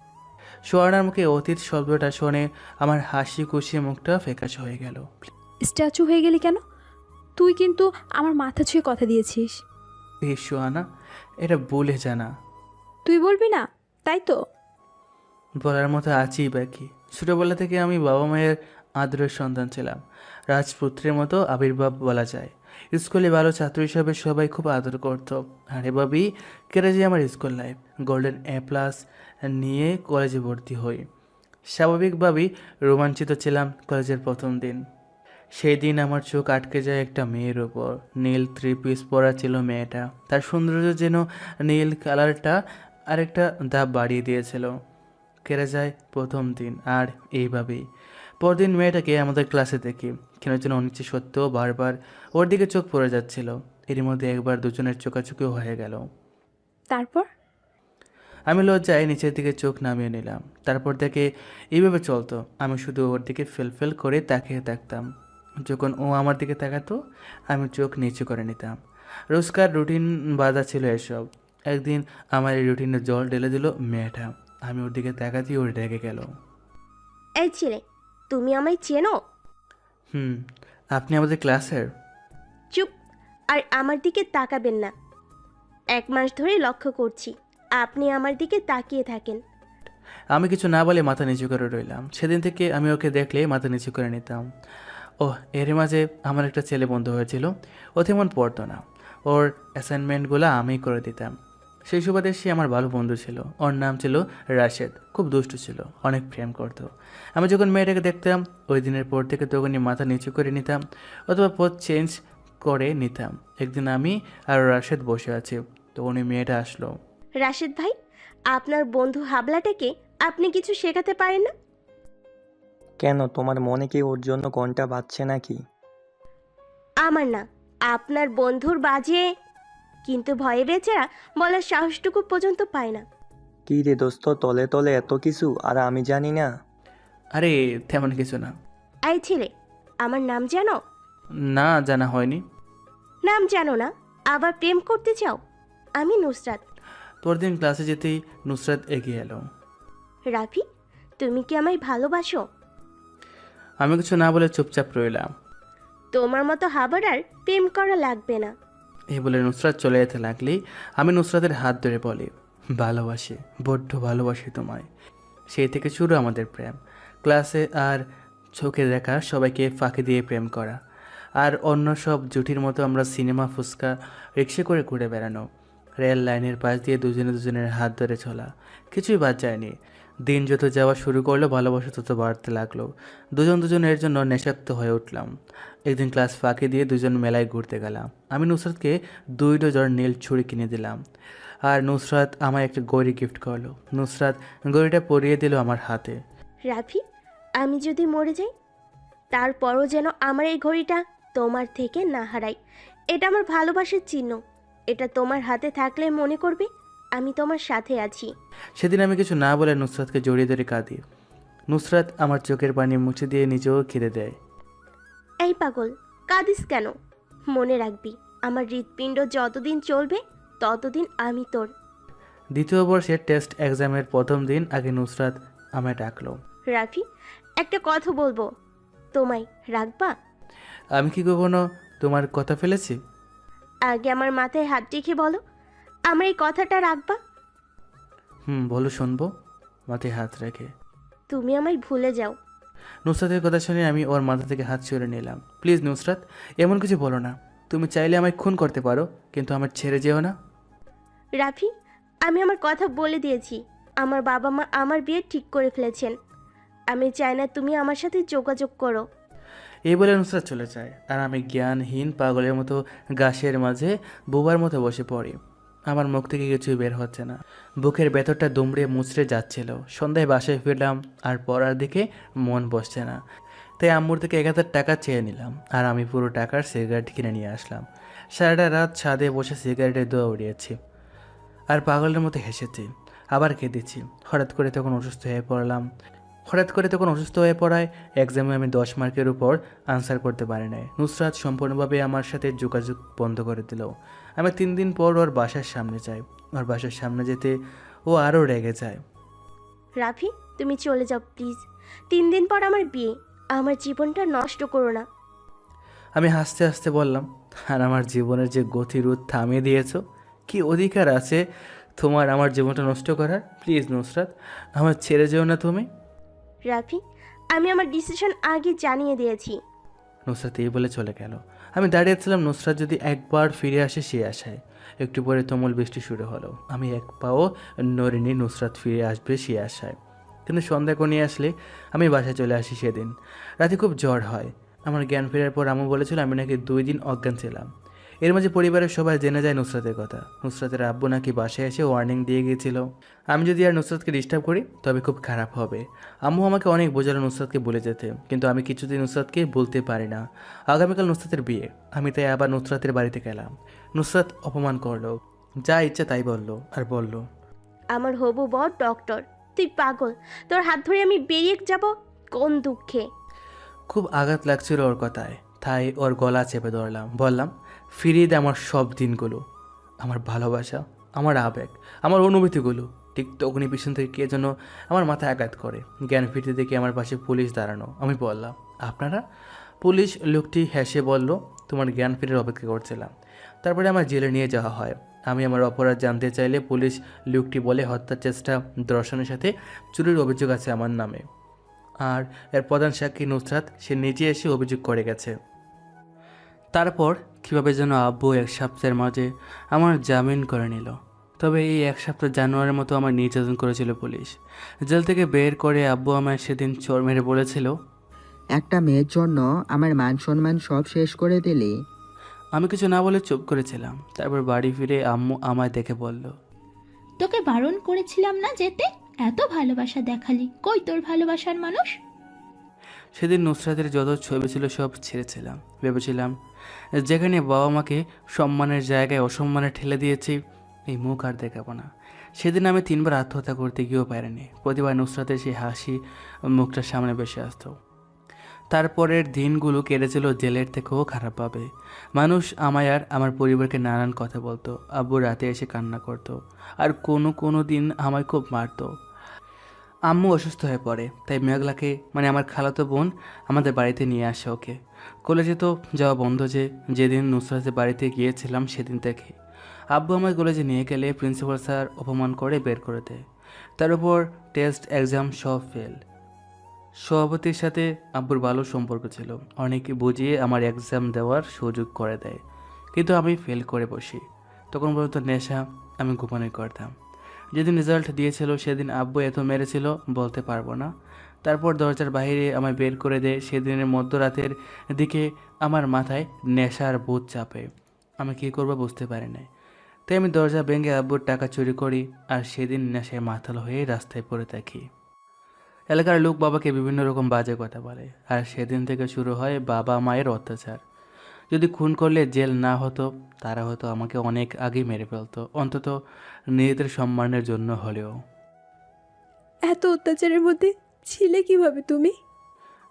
সোহানার মুখে অতীত শব্দটা শুনে আমার হাসি খুশি মুখটা ফ্যাকাশ হয়ে গেল। স্ট্যাচু হয়ে গেলি কেন? তুই কিন্তু আমার মাথা ছুঁয়ে কথা দিয়েছিস। এই সোহানা, এটা ভুলে জানা। তুই বলবি না, তাই তো? বলার মতো আছি বাকি। ছোটোবেলা থেকে আমি বাবা মায়ের আদরের সন্তান ছিলাম। রাজপুত্রের মতো আবির্ভাব বলা যায়। স্কুলে ভালো ছাত্র হিসাবে সবাই খুব আদর করতো। আর এভাবেই কেটে যায় আমার স্কুল লাইফ। গোল্ডেন A+ নিয়ে কলেজে ভর্তি হই। স্বাভাবিকভাবেই রোমাঞ্চিত ছিলাম কলেজের প্রথম দিন। সেই দিন আমার চোখ আটকে যায় একটা মেয়ের ওপর। নীল 3 পিস পরা ছিল মেয়েটা। তার সৌন্দর্য যেন নীল কালারটা আরেকটা ধাপ বাড়িয়ে দিয়েছিল। কেটে যায় প্রথম দিন, আর এইভাবেই পরদিন মেয়েটাকে আমাদের ক্লাসে দেখি। কেন যেন অনিচ্ছা সত্ত্বেও বারবার ওর দিকে চোখ পড়ে যাচ্ছিল। এর মধ্যে একবার দুজনের চোখাচোখিও হয়ে গেল। তারপর আমি লজ্জায় নিচের দিকে চোখ নামিয়ে নিলাম। তারপর থেকে এইভাবে চলতো। আমি শুধু ওর দিকে ফেল করে তাকিয়ে থাকতাম। যখন ও আমার দিকে তাকাতো আমি চোখ নিচু করে নিতাম। রোজকার রুটিন বাঁধা ছিল এসব। একদিন আমার এই রুটিনে জল ঢেলে দিল মেয়েটা। আমি ওর দিকে তাকাতেই ওর রেগে গেল। এই ছেলে, তুমি আমায় চেনো? আপনি আমাদের ক্লাসের? চুপ, আর আমার দিকে তাকাবেন না। 1 মাস ধরে লক্ষ্য করছি আপনি আমার দিকে তাকিয়ে থাকেন। আমি কিছু না বলে মাথা নিচু করে রইলাম। সেদিন থেকে আমি ওকে দেখলে মাথা নিচু করে নিতাম। এর মাঝে আমার একটা ছেলে বন্ধু হয়েছিল। ও তেমন পড়তো না। ওর অ্যাসাইনমেন্টগুলো আমিই করে দিতাম। সেই সুবাদে সে আমার ভালো বন্ধু ছিল। ওর নাম ছিল রাশেদ। খুব দুষ্টু ছিল, অনেক প্রেম করতো। আমি যখন মেয়েটাকে দেখতাম ওই দিনের পর থেকে তখনই মাথা নিচু করে নিতাম, অথবা পথ চেঞ্জ করে নিতাম। একদিন আমি আর রাশেদ বসে আছি, তো উনি মেয়েটা আসলো। রাশেদ ভাই, আপনার বন্ধু হাবলাটাকে আপনি কিছু শেখাতে পারেন না? কেন, তোমার মনে কি ওর জন্য ঘন্টা বাজছে নাকি? আমার না, আপনার বন্ধুর বাজে, কিন্তু ভয়ে বেচারা বলার সাহসটুকু পর্যন্ত পায় না। কি রে দোস্ত, তলে তলে এত কিছু আর আমি জানি না? আরে তেমন কিছু না। এই ছেলে, আমার নাম জানো? না, জানা হয়নি। নাম জানো না, আবার প্রেম করতে চাও? আমি নুসরাত। পরদিন ক্লাসে যেতেই নুসরাত এগিয়ে এলো। রাফি, তুমি কি আমায় ভালোবাসো? আমি কিছু না বলে চুপচাপ রইলাম। তোমার মতো হাবার আর প্রেম করা লাগবে না। এই বলে নুসরাত চলে যেতে লাগলেই আমি নুসরাতের হাত ধরে বলি, ভালোবাসি, বড্ড ভালোবাসি তোমায়। সেই থেকে শুরু আমাদের প্রেম। ক্লাসে আর চোখে দেখা সবাইকে ফাঁকি দিয়ে প্রেম করা, আর অন্য সব জুটির মতো আমরা সিনেমা, ফুচকা, রিক্সা করে ঘুরে বেড়ানো, রেল লাইনের পাশ দিয়ে দুজনে দুজনের হাত ধরে চলা, কিছুই বাদ যায়নি। দিন যত যাওয়া শুরু করলো, ভালোবাসা তত বাড়তে লাগলো। দুজন দুজনের জন্য নেশাক্ত হয়ে উঠলাম। একদিন ক্লাস ফাঁকি দিয়ে দুজন মেলায় ঘুরতে গেলাম। আমি নুসরাতকে 2 ডজন নীল ছুরি কিনে দিলাম, আর নুসরাত আমায় একটা গড়ি গিফট করলো। নুসরাত গড়িটা পরিয়ে দিল আমার হাতে। রাফি, আমি যদি মরে যাই, তারপরও যেন আমার এই ঘড়িটা তোমার থেকে না হারাই। এটা আমার ভালোবাসার চিহ্ন। এটা তোমার হাতে থাকলে মনে করবে আমি তোমার সাথে আছি। সেদিন আমি কিছু না বলে নুসরাতকে জড়িয়ে ধরে কাঁদি। নুসরাত আমার চোখের পানি মুছে দিয়ে নিজেও কেঁদে দেয়। এই পাগল, কাঁদিস কেন? মনে রাখবি, আমার হৃৎপিণ্ড যতদিন চলবে ততদিন আমি তোর। দ্বিতীয় বর্ষের টেস্ট এক্সামের প্রথম দিন আগে নুসরাত আমায় ডাকলো। রাফি, একটা কথা বলবো, তোমায় রাখবা? আমি কি কখনো তোমার কথা ফেলেছি? আগে আমার মাথায় হাত রেখে বলো, আমার এই কথাটা রাখবা? বলো, শুনবো। মাথায় হাত রেখে। তুমি আমায় ভুলে যাও। নুসরাতের কথা শুনে আমি ওর মাথা থেকে হাত সরে নিলাম। প্লিজ নুসরাত, এমন কিছু বলো না। তুমি চাইলে আমায় খুন করতে পারো, কিন্তু আমার ছেড়ে যেও না। রাফি, আমি আমার কথা বলে দিয়েছি। আমার বাবা মা আমার বিয়ে ঠিক করে ফেলেছেন। আমি চাই না তুমি আমার সাথে যোগাযোগ করো। এই বলে নুসরাত চলে যায়, আর আমি জ্ঞানহীন পাগলের মতো গাছের মাঝে বোবার মতো বসে পড়ি। আমার মুখ থেকে কিছুই বের হচ্ছে না, বুকের ভেতরটা দুমড়ে মুচড়ে যাচ্ছিল। সন্ধ্যায় বাসায় ফিরলাম, আর পড়ার দিকে মন বসছে না। তাই আম্মুর থেকে 1000 টাকা চেয়ে নিলাম, আর আমি পুরো টাকার সিগারেট কিনে নিয়ে আসলাম। সারাটা রাত ছাদে বসে সিগারেটের ধোঁয়া উড়িয়েছি, আর পাগলের মতো হেসেছি, আবার কেঁদেছি। হঠাৎ করে তখন অসুস্থ হয়ে পড়ায় এক্সামে আমি 10 মার্কের উপর আনসার করতে পারি নাই। নুসরাত সম্পূর্ণভাবে আমার সাথে যোগাযোগ বন্ধ করে দিল। আমি 3 দিন পর ওর বাসার সামনে যাই। ওর বাসার সামনে যেতে ও আরও রেগে যায়। রাফি, তুমি চলে যাও প্লিজ। 3 দিন পর আমার বিয়ে, আমার জীবনটা নষ্ট করো না। আমি হাসতে হাসতে বললাম, আর আমার জীবনের যে গতিরোধ থামিয়ে দিয়েছ, কি অধিকার আছে তোমার আমার জীবনটা নষ্ট করার? প্লিজ নুসরাত, আমার ছেড়ে যেও না তুমি। রাফি, আমি আমার ডিসিশন আগে জানিয়ে দিয়েছি। নুসরাত এই বলে চলে গেল। আমি দাঁড়িয়েছিলাম নুসরাত যদি একবার ফিরে আসে সে আশায়। একটু পরে তুমুল বৃষ্টি শুরু হলো। আমি এক পাও নড়িনি নুসরাত ফিরে আসবে সে আশায়। কিন্তু সন্ধ্যা কনিয়ে আসলে আমি বাসায় চলে আসি। সেদিন রাতে খুব জ্বর হয়। আমার জ্ঞান ফেরার পর আম্মু বলেছিল আমি নাকি 2 দিন অজ্ঞান ছিলাম। এর মাঝে পরিবারের সবাই জেনে যায় নুসরাতের কথা। নুসরাতের আব্বু নাকি বাসায় এসে ওয়ার্নিং দিয়ে গিয়েছিল, আমি যদি আর নুসরাতকে ডিস্টার্ব করি তবে খুব খারাপ হবে। আম্মু আমাকে অনেক বোঝালো নুসরাতকে বলে যেতে, কিন্তু আমি কিছুদিন নুসরাতকে বলতে পারি না। আগামীকাল নুসরাতের বিয়ে, আমি তাই আবার নুসরাতের বাড়িতে গেলাম। নুসরাত অপমান করলো, যা ইচ্ছা তাই বলল, আর বলল, আমার হবু বর ডক্টর, তুই পাগল। তোর হাত ধরে আমি বেরিয়ে যাব কোন দুঃখে। খুব আঘাত লাগছিল ওর কথায়, তাই ওর গলা চেপে ধরলাম। বললাম, ফিরিয়ে দে আমার সব দিনগুলো, আমার ভালোবাসা, আমার আবেগ, আমার অনুভূতিগুলো। ঠিক তখনই পিছন থেকে কে যেন আমার মাথায় আঘাত করে। জ্ঞান ফিরতে দেখে আমার পাশে পুলিশ দাঁড়ানো। আমি বললাম, আপনারা? পুলিশ লোকটি হেসে বলল, তোমার জ্ঞান ফিরের অপেক্ষা করছিলাম। তারপরে আমার জেলে নিয়ে যাওয়া হয়। আমি আমার অপরাধ জানতে চাইলে পুলিশ লোকটি বলে হত্যার চেষ্টা, ধর্ষণের সাথে চুরির অভিযোগ আছে আমার নামে। আর এর প্রধান সাক্ষী নুসরাত, সে নিজে এসে অভিযোগ করে গেছে। তারপর কীভাবে যেন আব্বু 1 সপ্তাহের মাঝে আমার জামিন করে নিল। তবে এই 1 সপ্তাহ জানুয়ারির মতো আমার নির্যাতন করেছিল পুলিশ। জেল থেকে বের করে আব্বু আমায় সেদিন চোর মেরে বলেছিল, একটা মেয়ের জন্য আমার মান সম্মান সব শেষ করে দিলি। আমি কিছু না বলে চুপ করেছিলাম। তারপর বাড়ি ফিরে আম্মু আমায় দেখে বলল, তোকে বারণ করেছিলাম না যেতে? এত ভালোবাসা দেখালি, কই তোর ভালোবাসার মানুষ? সেদিন নুসরাতের যত ছবি ছিল সব ছেড়েছিলাম। ভেবেছিলাম যেখানে বাবা মাকে সম্মানের জায়গায় অসম্মানে ঠেলে দিয়েছি, এই মুখ আর দেখাবো না। সেদিন আমি 3বার আত্মহত্যা করতে গিয়েও পারিনি। প্রতিবার নুসরাতের সেই হাসি মুখটার সামনে বেশি আসতো। তারপরের দিনগুলো কেটেছিল জেলের থেকেও খারাপভাবে। মানুষ আমায় আর আমার পরিবারকে নানান কথা বলতো। আব্বু রাতে এসে কান্না করতো, আর কোনো দিন আমায় খুব মারতো। আম্মু অসুস্থ হয়ে পড়ে, তাই মেঘলাকে মানে আমার খালাতো বোন আমাদের বাড়িতে নিয়ে আসে ওকে। কলেজে তো যাওয়া বন্ধ, যেদিন নুসরাতের বাড়িতে গিয়েছিলাম সেদিন থেকে। আব্বু আমায় কলেজে নিয়ে গেলে প্রিন্সিপাল স্যার অপমান করে বের করে দেয়। তার উপর টেস্ট এক্সাম সব ফেল। সভাপতির সাথে আব্বুর ভালো সম্পর্ক ছিল, অনেকে বুঝিয়ে আমার এক্সাম দেওয়ার সুযোগ করে দেয়, কিন্তু আমি ফেল করে বসি। তখন পর্যন্ত নেশা আমি গোপনে করতাম। যেদিন রেজাল্ট দিয়েছিল সেদিন আব্বু এত মেরেছিল বলতে পারবো না। তারপর দরজার বাইরে আমায় বের করে দেয়। সেদিনের মধ্যরাতের দিকে আমার মাথায় নেশার ভূত চাপে। আমি কী করবো বুঝতে পারি না, তাই আমি দরজা ভেঙে আব্বুর টাকা চুরি করি, আর সেদিন নেশায় মাতাল হয়ে রাস্তায় পড়ে থাকি। এলাকার লোক বাবাকে বিভিন্ন রকম বাজে কথা বলে, আর সেদিন থেকে শুরু হয় বাবা মায়ের অত্যাচার। যদি খুন করলে জেল না হতো, তারা হয়তো আমাকে অনেক আগেই মেরে ফেলতো, অন্তত নিজেদের সম্মানের জন্য হলেও। এত অত্যাচারের মধ্যে ছিলে কিভাবে তুমি?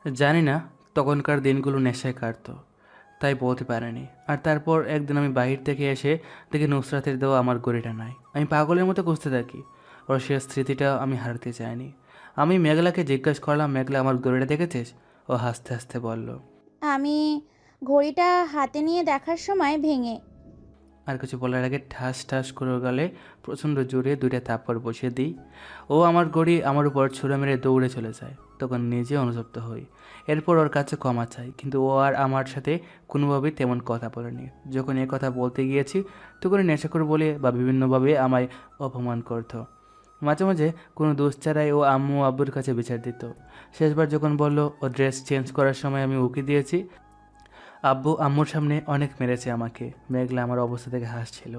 জানি না, তখনকার দিনগুলো নেশায় কাটতো, তাই বলতে পারিনি। আর তারপর একদিন আমি বাহির থেকে এসে দেখি নুসরাতের দেওয়া আমার গড়িটা নাই। আমি পাগলের মতো খুঁজতে থাকি, ওর সে স্মৃতিটা আমি হারাতে চাইনি। আমি মেঘলাকে জিজ্ঞাসা করলাম, মেঘলা আমার গড়িটা দেখেছিস? ও হাসতে হাসতে বলল, আমি ঘড়িটা হাতে নিয়ে দেখার সময় ভেঙে। আর কিছু বলার আগে ঠাস ঠাস করে ওর গালে প্রচণ্ড জোরে 2টা থাপ্পড় বসিয়ে দিই। ও আমার গড়ি আমার উপর ছুঁড়ে মেরে দৌড়ে চলে যায়। তখন নিজে অনুতপ্ত হই। এরপর ওর কাছে ক্ষমা চাই, কিন্তু ও আর আমার সাথে কোনোভাবেই তেমন কথা বলেনি। যখন এ কথা বলতে গিয়েছি তখন নেশা করে বলে বা বিভিন্নভাবে আমায় অপমান করতো। মাঝে মাঝে কোনো দোষ ছাড়াই ও আম্মু আব্বুর কাছে বিচার দিত। শেষবার যখন বলল ও ড্রেস চেঞ্জ করার সময় আমি উকি দিয়েছি, আব্বু আম্মুর সামনে অনেক মেরেছে আমাকে। মেঘলা আমার অবস্থা থেকে হাসছিল।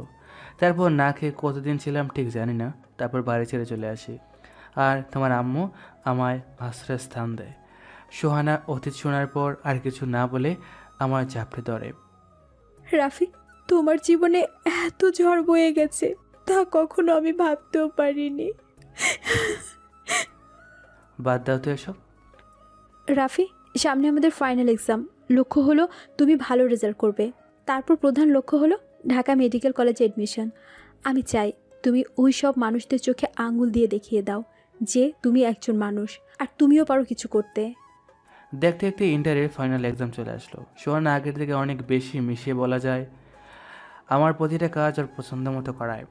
তারপর না খেয়ে কতদিন ছিলাম ঠিক জানি না। তারপর বাড়ি ছেড়ে চলে আসি, আর তোমার আম্মু আমায় আশ্রয় স্থান দেয়। সোহানা অতীত শোনার পর আর কিছু না বলে আমার চাপড়ে ধরে। রাফি, তোমার জীবনে এত ঝড় বয়ে গেছে তা কখনো আমি ভাবতেও পারিনি। বাদ দাও তো এসব। রাফি, সামনে আমাদের ফাইনাল এক্সাম। লক্ষ্য হলো তুমি ভালো রেজাল্ট করবে। তারপর প্রধান লক্ষ্য হলো ঢাকা মেডিকেল কলেজে অ্যাডমিশন। আমি চাই তুমি ওই সব মানুষদের চোখে আঙুল দিয়ে দেখিয়ে দাও যে তুমি একজন মানুষ, আর তুমিও পারো কিছু করতে। দেখতে দেখতে ইন্টারের ফাইনাল এক্সাম চলে আসলো। সোহানা আগের থেকে অনেক বেশি মিশিয়ে বলা যায়। আমার প্রতিটা কাজ ওর পছন্দ মতো করায়।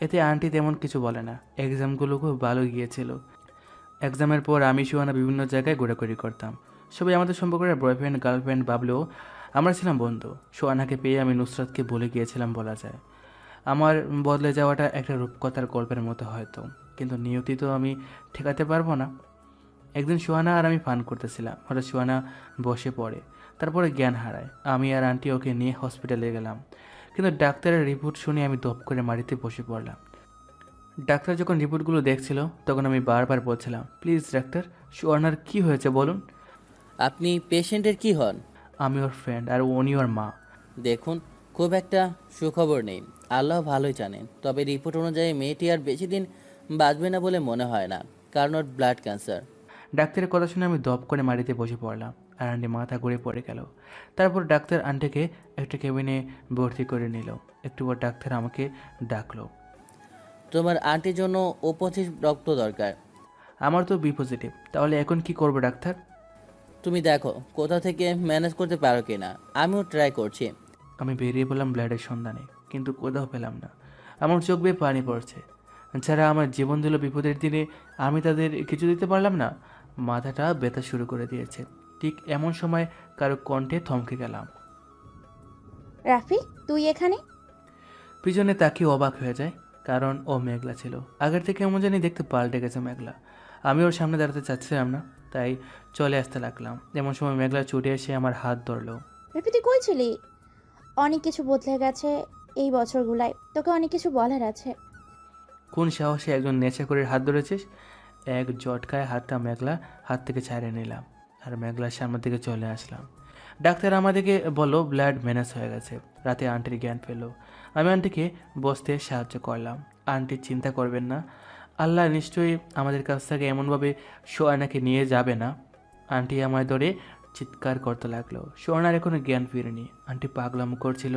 এতে আন্টি তেমন কিছু বলে না। এক্সামগুলো খুব ভালো গিয়েছিল। এক্সামের পর আমি সোহানা বিভিন্ন জায়গায় ঘোরাঘুরি করতাম। সবাই আমাদের সম্পর্কে বয়ফ্রেন্ড গার্লফ্রেন্ড ভাবলেও আমরা ছিলাম বন্ধু। সোহানাকে পেয়ে আমি নুসরাতকে বলে গিয়েছিলাম বলা যায়। আমার বদলে যাওয়াটা একটা রূপকথার গল্পের মতো হয়তো, কিন্তু নিয়তি তো আমি ঠেকাতে পারবো না। একদিন সোহানা আর আমি ফান করতেছিলাম, হঠাৎ সোহানা বসে পড়ে, তারপরে জ্ঞান হারায়। আমি আর আন্টি ওকে নিয়ে হসপিটালে গেলাম, কিন্তু ডাক্তারের রিপোর্ট শুনে আমি দপ করে মাটিতে বসে পড়লাম। ডাক্তার যখন রিপোর্টগুলো দেখছিল তখন আমি বারবার বলছিলাম, প্লিজ ডাক্তার, সোহানার কি হয়েছে বলুন। আপনি পেশেন্টের কি হন? আমি ওর ফ্রেন্ড, আর উনি ওর মা। দেখুন, খুব একটা সুখবর নেই, আল্লাহ ভালোই জানেন। তবে রিপোর্ট অনুযায়ী মেয়েটি আর বেশি দিন বাঁচবে না বলে মনে হয় না, কারণ ওর ব্লাড ক্যান্সার। ডাক্তারের কথা শুনে আমি দপ করে মাটিতে বসে পড়লাম, আর আন্টি মাথা ঘুরে পড়ে গেল। তারপর ডাক্তার আন্টিকে একটা কেবিনে ভর্তি করে নিল। একটু পর ডাক্তার আমাকে ডাকলো। তোমার আন্টির জন্য O+ রক্ত দরকার। আমার তো বি পজিটিভ, তাহলে এখন কি করবো ডাক্তার? তুমি দেখো কোথা থেকে ম্যানেজ করতে পারো কি না, আমিও ট্রাই করছি। আমি বেরিয়ে পড়লাম ব্লাডের সন্ধানে, কিন্তু কোথাও পেলাম না। আমার চোখ বেয়ে পানি পড়ছে। যারা আমার জীবন দিল বিপদের দিনে, আমি তাদের কিছু দিতে পারলাম না। মাথাটা ব্যথা শুরু করে দিয়েছে। ঠিক এমন সময় কারো কণ্ঠে থমকে গেলাম। রাফি, তুই এখানে? পিছনে তাকিয়ে অবাক হয়ে যায়, কারণ ও মেঘলা ছিল। আগের থেকে এমন জানি দেখতে পাল্টে গেছে মেঘলা। আমি ওর সামনে দাঁড়াতে চাচ্ছিলাম না, তাই চলে আসতে লাগলাম। এমন সময় মেঘলা ছুটে এসে আমার হাত ধরলো। রাফি, তুই কই ছিলি? অনেক কিছু বদলে গেছে এই বছরগুলায়, তোকে অনেক কিছু বলার আছে। কোন সাহসে একজন নেশাখোরের হাত ধরেছিস? এক জটকায় হাতটা মেঘলা হাত থেকে ছাড়িয়ে নিলাম আর মেঘলার সামনের দিকে চলে আসলাম। ডাক্তার আমাদেরকে বলল ব্লাড ম্যানেজ হয়ে গেছে। রাতে আন্টির জ্ঞান পেল। আমি আন্টিকে বসতে সাহায্য করলাম। আন্টি চিন্তা করবেন না, আল্লাহ নিশ্চয়ই আমাদের কাছ থেকে এমনভাবে সোয়ানাকে নিয়ে যাবে না। আন্টি আমায় ধরে চিৎকার করতে লাগলো। সোয়ানার এখনো জ্ঞান ফিরেনি। আন্টি পাগলামো করছিল।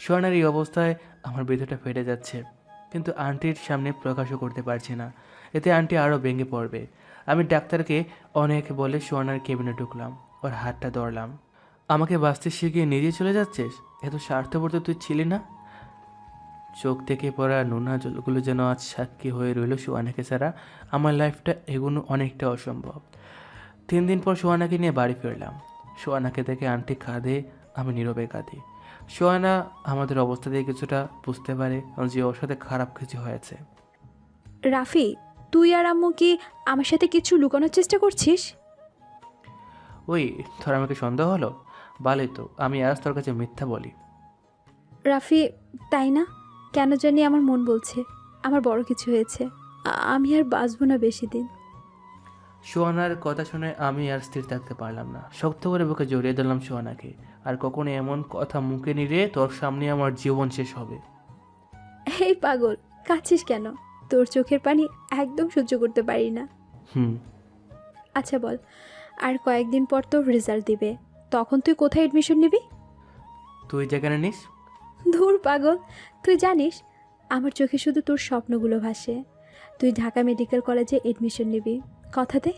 সোয়ানার এই অবস্থায় আমার ভিতরটা ফেটে যাচ্ছে, কিন্তু আন্টির সামনে প্রকাশও করতে পারছি না, এতে আন্টি আরও ভেঙে পড়বে। আমি ডাক্তারকে অনেক বলে সোয়ানার কেবিনে ঢুকলাম, ওর হাতটা ধরলাম। আমাকে বাঁচতে শিখিয়ে নিজে চলে যাচ্ছিস? এত স্বার্থপর তো তুই ছিলি না। চোখ থেকে পড়া নোনা জলগুলো যেন আজ সাক্ষী হয়ে রইল সোয়ানাকে ছাড়া আমার লাইফটা এগুলো অনেকটা অসম্ভব। 3 দিন পর সোয়ানাকে নিয়ে বাড়ি ফিরলাম। সোয়ানাকে দেখে আন্টি কাঁদে, আমি নীরবে কাঁদি। সোয়ানা আমাদের অবস্থা দিয়ে কিছুটা বুঝতে পারে যে ওর সাথে খারাপ কিছু হয়েছে। রাফি, তুই আর আম্মু কি আমার সাথে কিছু লুকানোর চেষ্টা করছিস? ওই তোর আমাকে সন্দেহ হলো? ভালোই তো, আমি আজ তোর কাছে মিথ্যা বলি। রাফি, তাই না? কেন জানি আমার মন বলছে আমার বড় কিছু হয়েছে। আমি আর বাঁচবো না বেশি দিন। সোয়ানার কথা শুনে আমি আর স্থির থাকতে পারলাম না। শক্ত করে বুকে জড়িয়ে দিলাম সোয়ানাকে। আর কখনো এমন কথা মুখে নিলে তোর সামনে আমার জীবন শেষ হবে। এই পাগল, কাঁদছিস কেন? তোর চোখের পানি একদম সহ্য করতে পারি না। আচ্ছা বল, আর কয়েকদিন পর তোর রেজাল্ট দিবে, তখন তুই কোথায় এডমিশন নিবি? তুই যেখানে নিস। ধুর পাগল, তুই জানিস আমার চোখে শুধু তোর স্বপ্নগুলো ভাসে। তুই ঢাকা মেডিকেল কলেজে এডমিশন নিবি, কথা দে।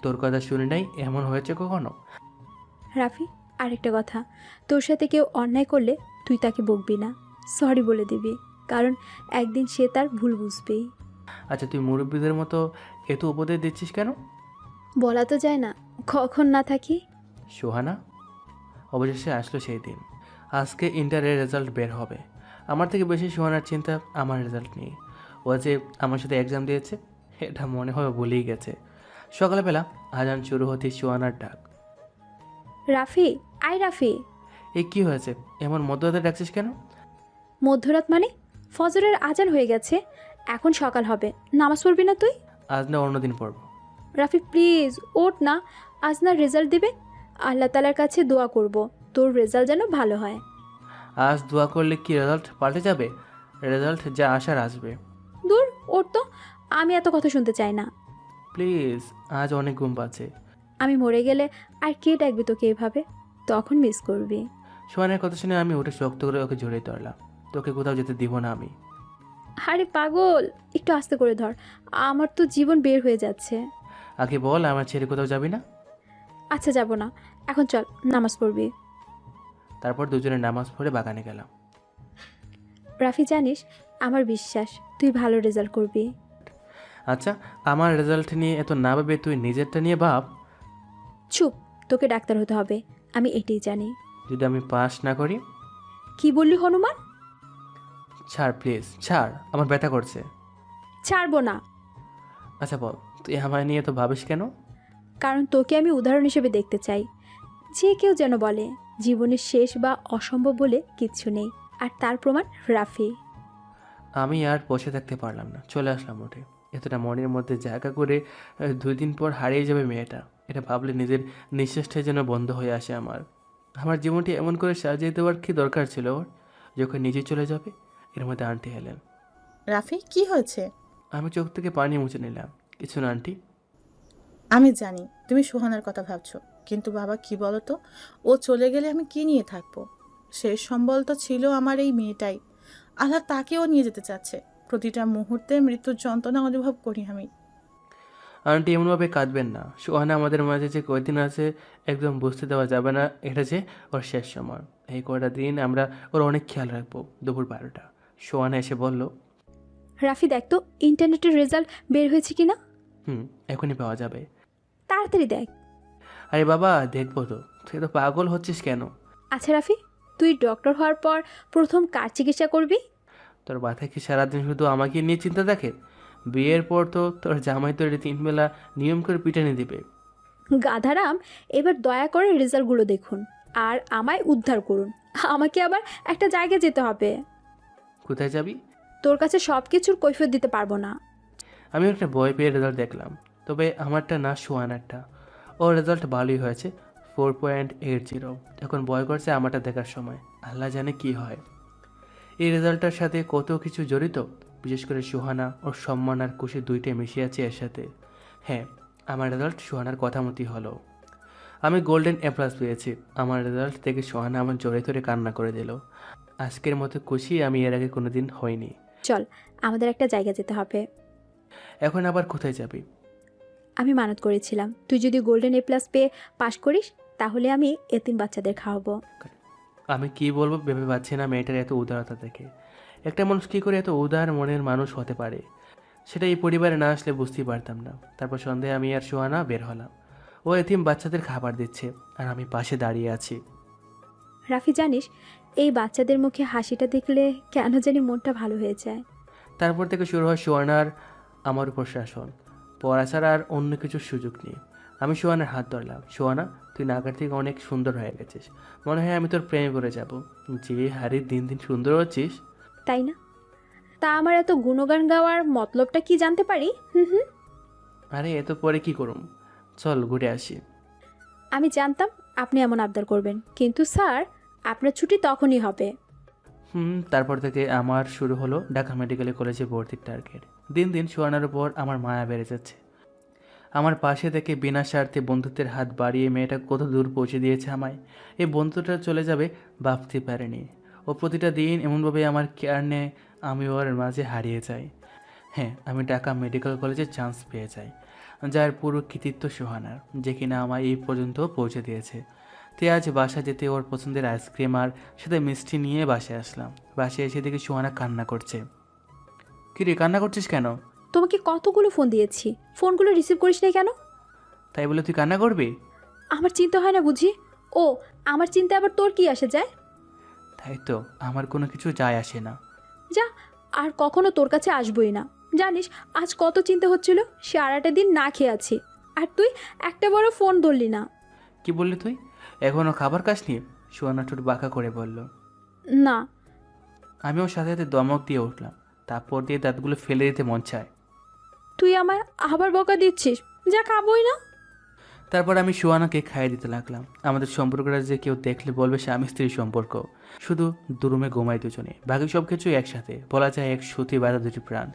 তোর কথা শুনি নাই, এমন হয়েছে কখনো? রাফি, আরেকটা কথা, তোর সাথে কেউ অন্যায় করলে তুই তাকে বকবি না, সরি বলে দিবি, কারণ একদিন সে তার ভুল বুঝবেই। আচ্ছা, তুই মুরব্বীদের মতো এত উপদেশ দিচ্ছিস কেন? বলা তো যায় না কখন না থাকি। সোহানা, অবশেষে আসলো সেই দিন। আজকে ইন্টারের রেজাল্ট বের হবে। আমার থেকে বেশি সোহানার চিন্তা আমার রেজাল্ট নিয়ে। ও যে আমার সাথে এক্সাম দিয়েছে এটা মনে হয় ভুলেই গেছে। সকালবেলা আজান শুরু হতেই সোহানার ডাক। রাফি, আয় রাফি। এই কি হয়েছে, এমন মধ্যরাতে ডাকছিস কেন? মধ্যরাত মানে? ফজরের আজান হয়ে গেছে, এখন সকাল হবে, নামাজ পড়বি না তুই? আজ না অন্যদিন পড়ব। রাফি প্লিজ ওঠ না, আজ না রেজাল্ট দিবে। আল্লাহ তালার কাছে দোয়া করব তোর রেজাল্ট যেন ভালো হয়। আজ দোয়া করলে কি রেজাল্ট পাল্টে যাবে? রেজাল্ট যা আসার আসবে। দূর, ওঠ তো, আমি এত কথা শুনতে চাই না। প্লিজ, আজ অনেক ঘুম পাচ্ছে। আমি মরে গেলে আর কে ডাকবে তোকে এভাবে? তখন মিস করবি। সোহানের কথা শুনে আমি উঠে শক্ত করে ওকে জড়িয়ে ধরলাম। তোকে কোথাও যেতে দিব না আমি। আরে পাগল, একটু আস্তে করে ধর, আমার তো জীবন বের হয়ে যাচ্ছে। আগে বল, আমার ছেড়ে কোথাও যাবি না? আচ্ছা যাব না, এখন চল নামাজ পড়বি। তারপর দুজনে নামাজ পড়ে বাগানে গেলাম। রাফি জানিস, আমার বিশ্বাস তুই ভালো রেজাল্ট করবি। আচ্ছা, আমার রেজাল্ট নিয়ে এত না ভাবে তুই নিজেরটা নিয়ে ভাব। চুপ, তোকে ডাক্তার হতে হবে, আমি এটাই জানি। যদি আমি পাস না করি? কি বললি হনুমান? ছাড় প্লিজ, ছাড়, আমার ব্যথা করছে। ছাড়বো না। আচ্ছা বল, তুই আমায় নিয়ে তো ভাবিস কেন? কারণ তোকে আমি উদাহরণ হিসেবে দেখতে চাই। যে কেউ যেন বলে জীবনের শেষ বা অসম্ভব বলে কিচ্ছু নেই, আর তার প্রমাণ রাফি। আমি আর বসে থাকতে পারলাম না, চলে আসলাম উঠে। এতটা মনের মধ্যে জায়গা করে 2 দিন পর হারিয়ে যাবে মেয়েটা, এটা ভাবলে নিজের নিঃশ্বাসটা যেন বন্ধ হয়ে আসে আমার। আমার জীবনটি এমন করে সাজিয়ে দেওয়ার কি দরকার ছিল ওর, যখন নিজে চলে যাবে? এর মধ্যে আন্টি এলেন। রাফি, কি হয়েছে? আমি চোখ থেকে পানি মুছে নিলাম। কিছু না আন্টি। আমি জানি তুমি সোহানার কথা ভাবছো, কিন্তু বাবা কি বলো তো, ও চলে গেলে আমি কি নিয়ে থাকবো? শেষ সম্বল তো ছিল আমার এই মেয়েটাই। আল্লাহ তাকেও নিয়ে যেতে চাচ্ছে। প্রতিটা মুহূর্তে মৃত্যুর যন্ত্রণা অনুভব করি আমি। আন্টি এমনভাবে কাঁদবেন না। সোহানা আমাদের মাঝে যে কয়দিন আছে একদম বুঝতে দেওয়া যাবে না এটা যে ওর শেষ সময়। এই কয়টা দিন আমরা ওর অনেক খেয়াল রাখবো। দুপুর 12টা সোহানা এসে বলল, রাফি দেখ তো ইন্টারনেটের রেজাল্ট বের হয়েছে কিনা। এখনই পাওয়া যাবে। তাড়াতাড়ি দেখ। আরে বাবা, দেখবো তো, তুই তো পাগল হচ্ছিস কেন? আচ্ছা রাফি, তুই ডক্টর হওয়ার পর প্রথম কার চিকিৎসা করবি? তোর মাথায় কি সারাদিন শুধু আমাকে নিয়ে চিন্তা দেখে? বিয়ের পর তো তোর জামাই তোর 3 বেলা নিয়ম করে পিটানি দিবে। গাধারাম, এবার দয়া করে রেজাল্টগুলো দেখুন, আর আমায় উদ্ধার করুন। আমাকে আবার একটা জায়গায় যেতে হবে। কোথায় যাবি? তোর কাছে সব কিছুর কৈফিয়ত দিতে পারবো না। আমি একটা বই পেয়ে রেজাল্ট দেখলাম, তবে আমারটা না সোহানারটা। ওর রেজাল্ট ভালোই হয়েছে, 4.80। এখন ভয় করছে আমারটা দেখার সময়। আল্লাহ জানে কি হয়। এই রেজাল্টটার সাথে কত কিছু জড়িত, বিশেষ করে সোহানা, ওর সম্মান আর খুশি দুইটাই মিশে আছে এর সাথে। হ্যাঁ, আমার রেজাল্ট সোহানার কথা মতোই হলো। আমি গোল্ডেন এ প্লাস পেয়েছি। আমার রেজাল্ট দেখে সোহানা আমার জড়িয়ে ধরে কান্না করে দিল। আজকের মতো খুশি আমি এর আগে কোনোদিন হইনি। চল, আমাদের একটা জায়গা যেতে হবে। এখন আবার কোথায় যাবি? আমি মানত করেছিলাম তুই যদি গোল্ডেন এ প্লাস পেয়ে পাশ করিস তাহলে আমি এতিম বাচ্চাদের খাওয়াবো। আমি কি বলবো ভেবে পাচ্ছি না মেয়েটার এত উদারতা দেখে। একটা মানুষ কী করে এত উদার মনের মানুষ হতে পারে, সেটা এই পরিবারে না আসলে বুঝতেই পারতাম না। তারপর সন্ধ্যায় আমি আর সোহানা বের হলাম। ও এতিম বাচ্চাদের খাবার দিচ্ছে আর আমি পাশে দাঁড়িয়ে আছি। রাফি, জানিস এই বাচ্চাদের মুখে হাসিটা দেখলে কেন জানি মনটা ভালো হয়ে যায়। তারপর থেকে শুরু হয় সোহানার আমার উপর শাসন। পড়া ছাড়া আর অন্য কিছুর সুযোগ নেই। আমি সোহানার হাত ধরলাম। সোহানা, তুই নাগার থেকে অনেক সুন্দর হয়ে গেছিস। মনে হয় আমি তোর প্রেমে পড়ে যাব। যে হারি দিন দিন সুন্দর হচ্ছিস। তাই না? তা আমার এত গুণগান গাওয়ার মতলবটা কি জানতে পারি? হুম। আরে এত পরে কি করুম, চল ঘুরে আসি। আমি জানতাম আপনি এমন আবদার করবেন, কিন্তু স্যার আপনার ছুটি তখনই হবে। তারপর থেকে আমার শুরু হলো ঢাকা মেডিকেল কলেজে ভর্তির টার্গেট। দিন দিন সোহানার উপর আমার মায়া বেড়ে যাচ্ছে। আমার পাশে থেকে বিনা স্বার্থে বন্ধুত্বের হাত বাড়িয়ে মেয়েটা কত দূর পৌঁছে দিয়েছে আমায়। এই বন্ধুটা চলে যাবে ভাবতে পারিনি। ও প্রতিটা দিন এমনভাবে আমার কেয়ার নেয়, আমি ওর মাঝে হারিয়ে যাই। হ্যাঁ, আমি ঢাকা মেডিকেল কলেজে চান্স পেয়ে যাই, যার পুরো কৃতিত্ব সোহানার, যে কিনা আমায় এই পর্যন্ত পৌঁছে দিয়েছে। তে আজ বাসা যেতে ওর পছন্দের আইসক্রিম আর সাথে মিষ্টি নিয়ে বাসায় আসলাম। বাসায় এসে দেখি সোহানা কান্না করছে। কিরে, কান্না করছিস কেন? তোমাকে কতগুলো ফোন দিয়েছি, ফোনগুলো রিসিভ করিস না কেন? তাই বলে তুই কান্না করবি? আমার চিন্তা হয় না বুঝি? ও, আমার চিন্তা আবার তোর কি আসে যায়? তাই তো, আমার কোনো কিছু যায় আসে না। যা, আর কখনো তোর কাছে আসবই না। জানিস আজ কত চিন্তা হচ্ছিল, সারাটা দিন না খেয়ে আছি, আর তুই একটা বড় ফোন ধরলি না। কি বললি তুই? এখনও খাবার খাসনি? সোহানা ঠোঁট বাঁকা করে বলল। না। আমি ওর সাথে সাথে দমক দিয়ে উঠলাম। তারপর দিয়ে দাঁতগুলো ফেলে দিতে মন চায়। তুই আমায় আবার বকা দিচ্ছিস? যা, খাবই না। তারপর আমি সোহানাকে খাইয়ে দিতে লাগলাম। আমাদের সম্পর্কটা যে কেউ দেখলে বলবে স্বামী স্ত্রীর সম্পর্ক। শুধু দুরুমে ঘুমাই দুজনে, বাকি সব কিছু একসাথে, বলা যায় এক সুতি বাঁধা দুটি প্রাণ।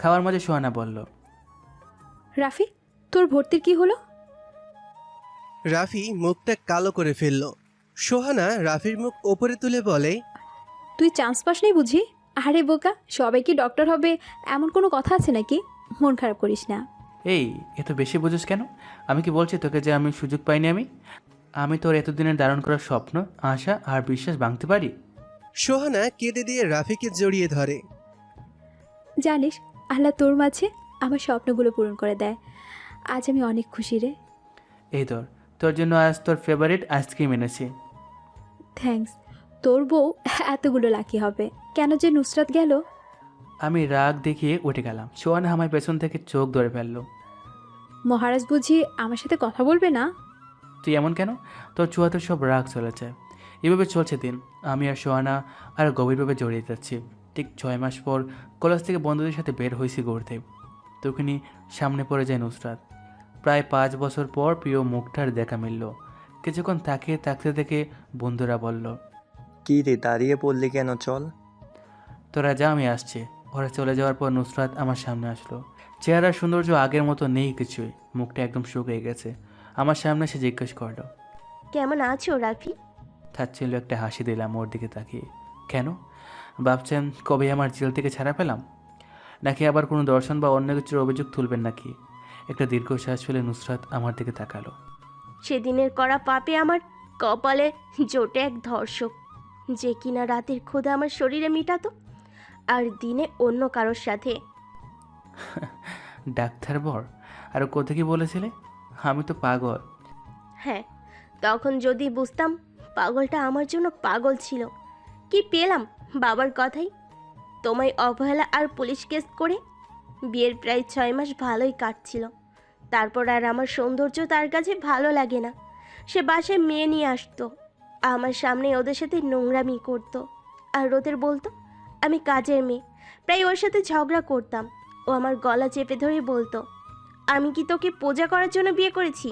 খাওয়ার মাঝে সোহানা বলল, রাফি, তোর ভর্তির কি হলো? রাফি মুখটা কালো করে ফেলল। সোহানা রাফির মুখ ওপরে তুলে বলে, তুই চান্স পাস নেই বুঝি? আরে বোকা, সবাই কি ডক্টর হবে এমন কোনো কথা আছে নাকি? মন খারাপ করিস না। এই এত বেশি বুঝিস কেন? আমি কি বলছি তোকে যে আমি সুযোগ পাইনি? আমি তোর এতদিনের ধারণ করা স্বপ্ন, আশা আর বিশ্বাস ভাঙতে পারি? সোহানা কেঁদে দিয়ে রাফিকে জড়িয়ে ধরে। জানিস আল্লাহ তোর মাঝে আমার স্বপ্নগুলো পূরণ করে দেয়। আজ আমি অনেক খুশি রে। এই তোর জন্য আজ তোর ফেভারিট আইসক্রিম এনেছি। থ্যাঙ্কস। তোর বউ এতগুলো লাকি হবে কেন যে নুসরাত গেল? আমি রাগ দেখিয়ে উঠে গেলাম। সোহানা আমার পেছন থেকে চোখ ধরে ফেললো। মহারাজ বুঝি আমার সাথে কথা বলবে না? তুই এমন কেন? তোর চুয়াতে সব রাগ চলেছে। এভাবে চলছে দিন। আমি আর সোহানা আর গভীরভাবে জড়িয়ে যাচ্ছি। ঠিক 6 মাস পর কলেজ থেকে বন্ধুদের সাথে বের হয়েছি ঘুরতে। তখনই সামনে পড়ে যায় নুসরাত। প্রায় 5 বছর পর প্রিয় মুখটার দেখা মিলল। কিছুক্ষণ তাকিয়ে থাকতে থেকে বন্ধুরা বলল, কী রে, দাঁড়িয়ে পড়লি কেন? চল। তোরা যা, আমি আসছি। ওরা চলে যাওয়ার পর নুসরাত আমার সামনে আসলো। চেহারার সৌন্দর্য আগের মতো নেই কিছুই, মুখটা একদম শুকিয়ে গেছে। আমার সামনে সে জিজ্ঞেস করলো, কেমন আছো রাফি? থাকছিল একটা হাসি দিলাম ওর দিকে তাকিয়ে। কেন ভাবছেন কবে আমার জেল থেকে ছাড়া পেলাম? নাকি আবার কোনো দর্শন বা অন্য কিছুর অভিযোগ তুলবেন নাকি? একটা দীর্ঘশ্বাস ফেলে নুসরাত আমার দিকে তাকালো। সেদিনের করা পাপে আমার কপালে জোটে এক ধর্ষক, যে কিনা রাতের ক্ষুধা আমার শরীরে মিটাতো আর দিনে অন্য কারোর সাথে। ডাক্তার বর, আর কোথা কি বলেছিলে? আমি তো পাগল। হ্যাঁ, তখন যদি বুঝতাম পাগলটা আমার জন্য পাগল ছিল। কি পেলাম বাবার কথাই? তোমায় অবহেলা আর পুলিশ কেস করে বিয়ের প্রায় 6 মাস ভালোই কাটছিল। তারপর আর আমার সৌন্দর্য তার কাছে ভালো লাগে না। সে বাসায় মেয়ে নিয়ে আসতো, আমার সামনে ওদের সাথে নোংরামি করতো আর ওদের বলতো আমি কাজের মেয়ে। প্রায় ওর সাথে ঝগড়া করতাম। ও আমার গলা চেপে ধরে বলতো, আমি কি তোকে পূজা করার জন্য বিয়ে করেছি?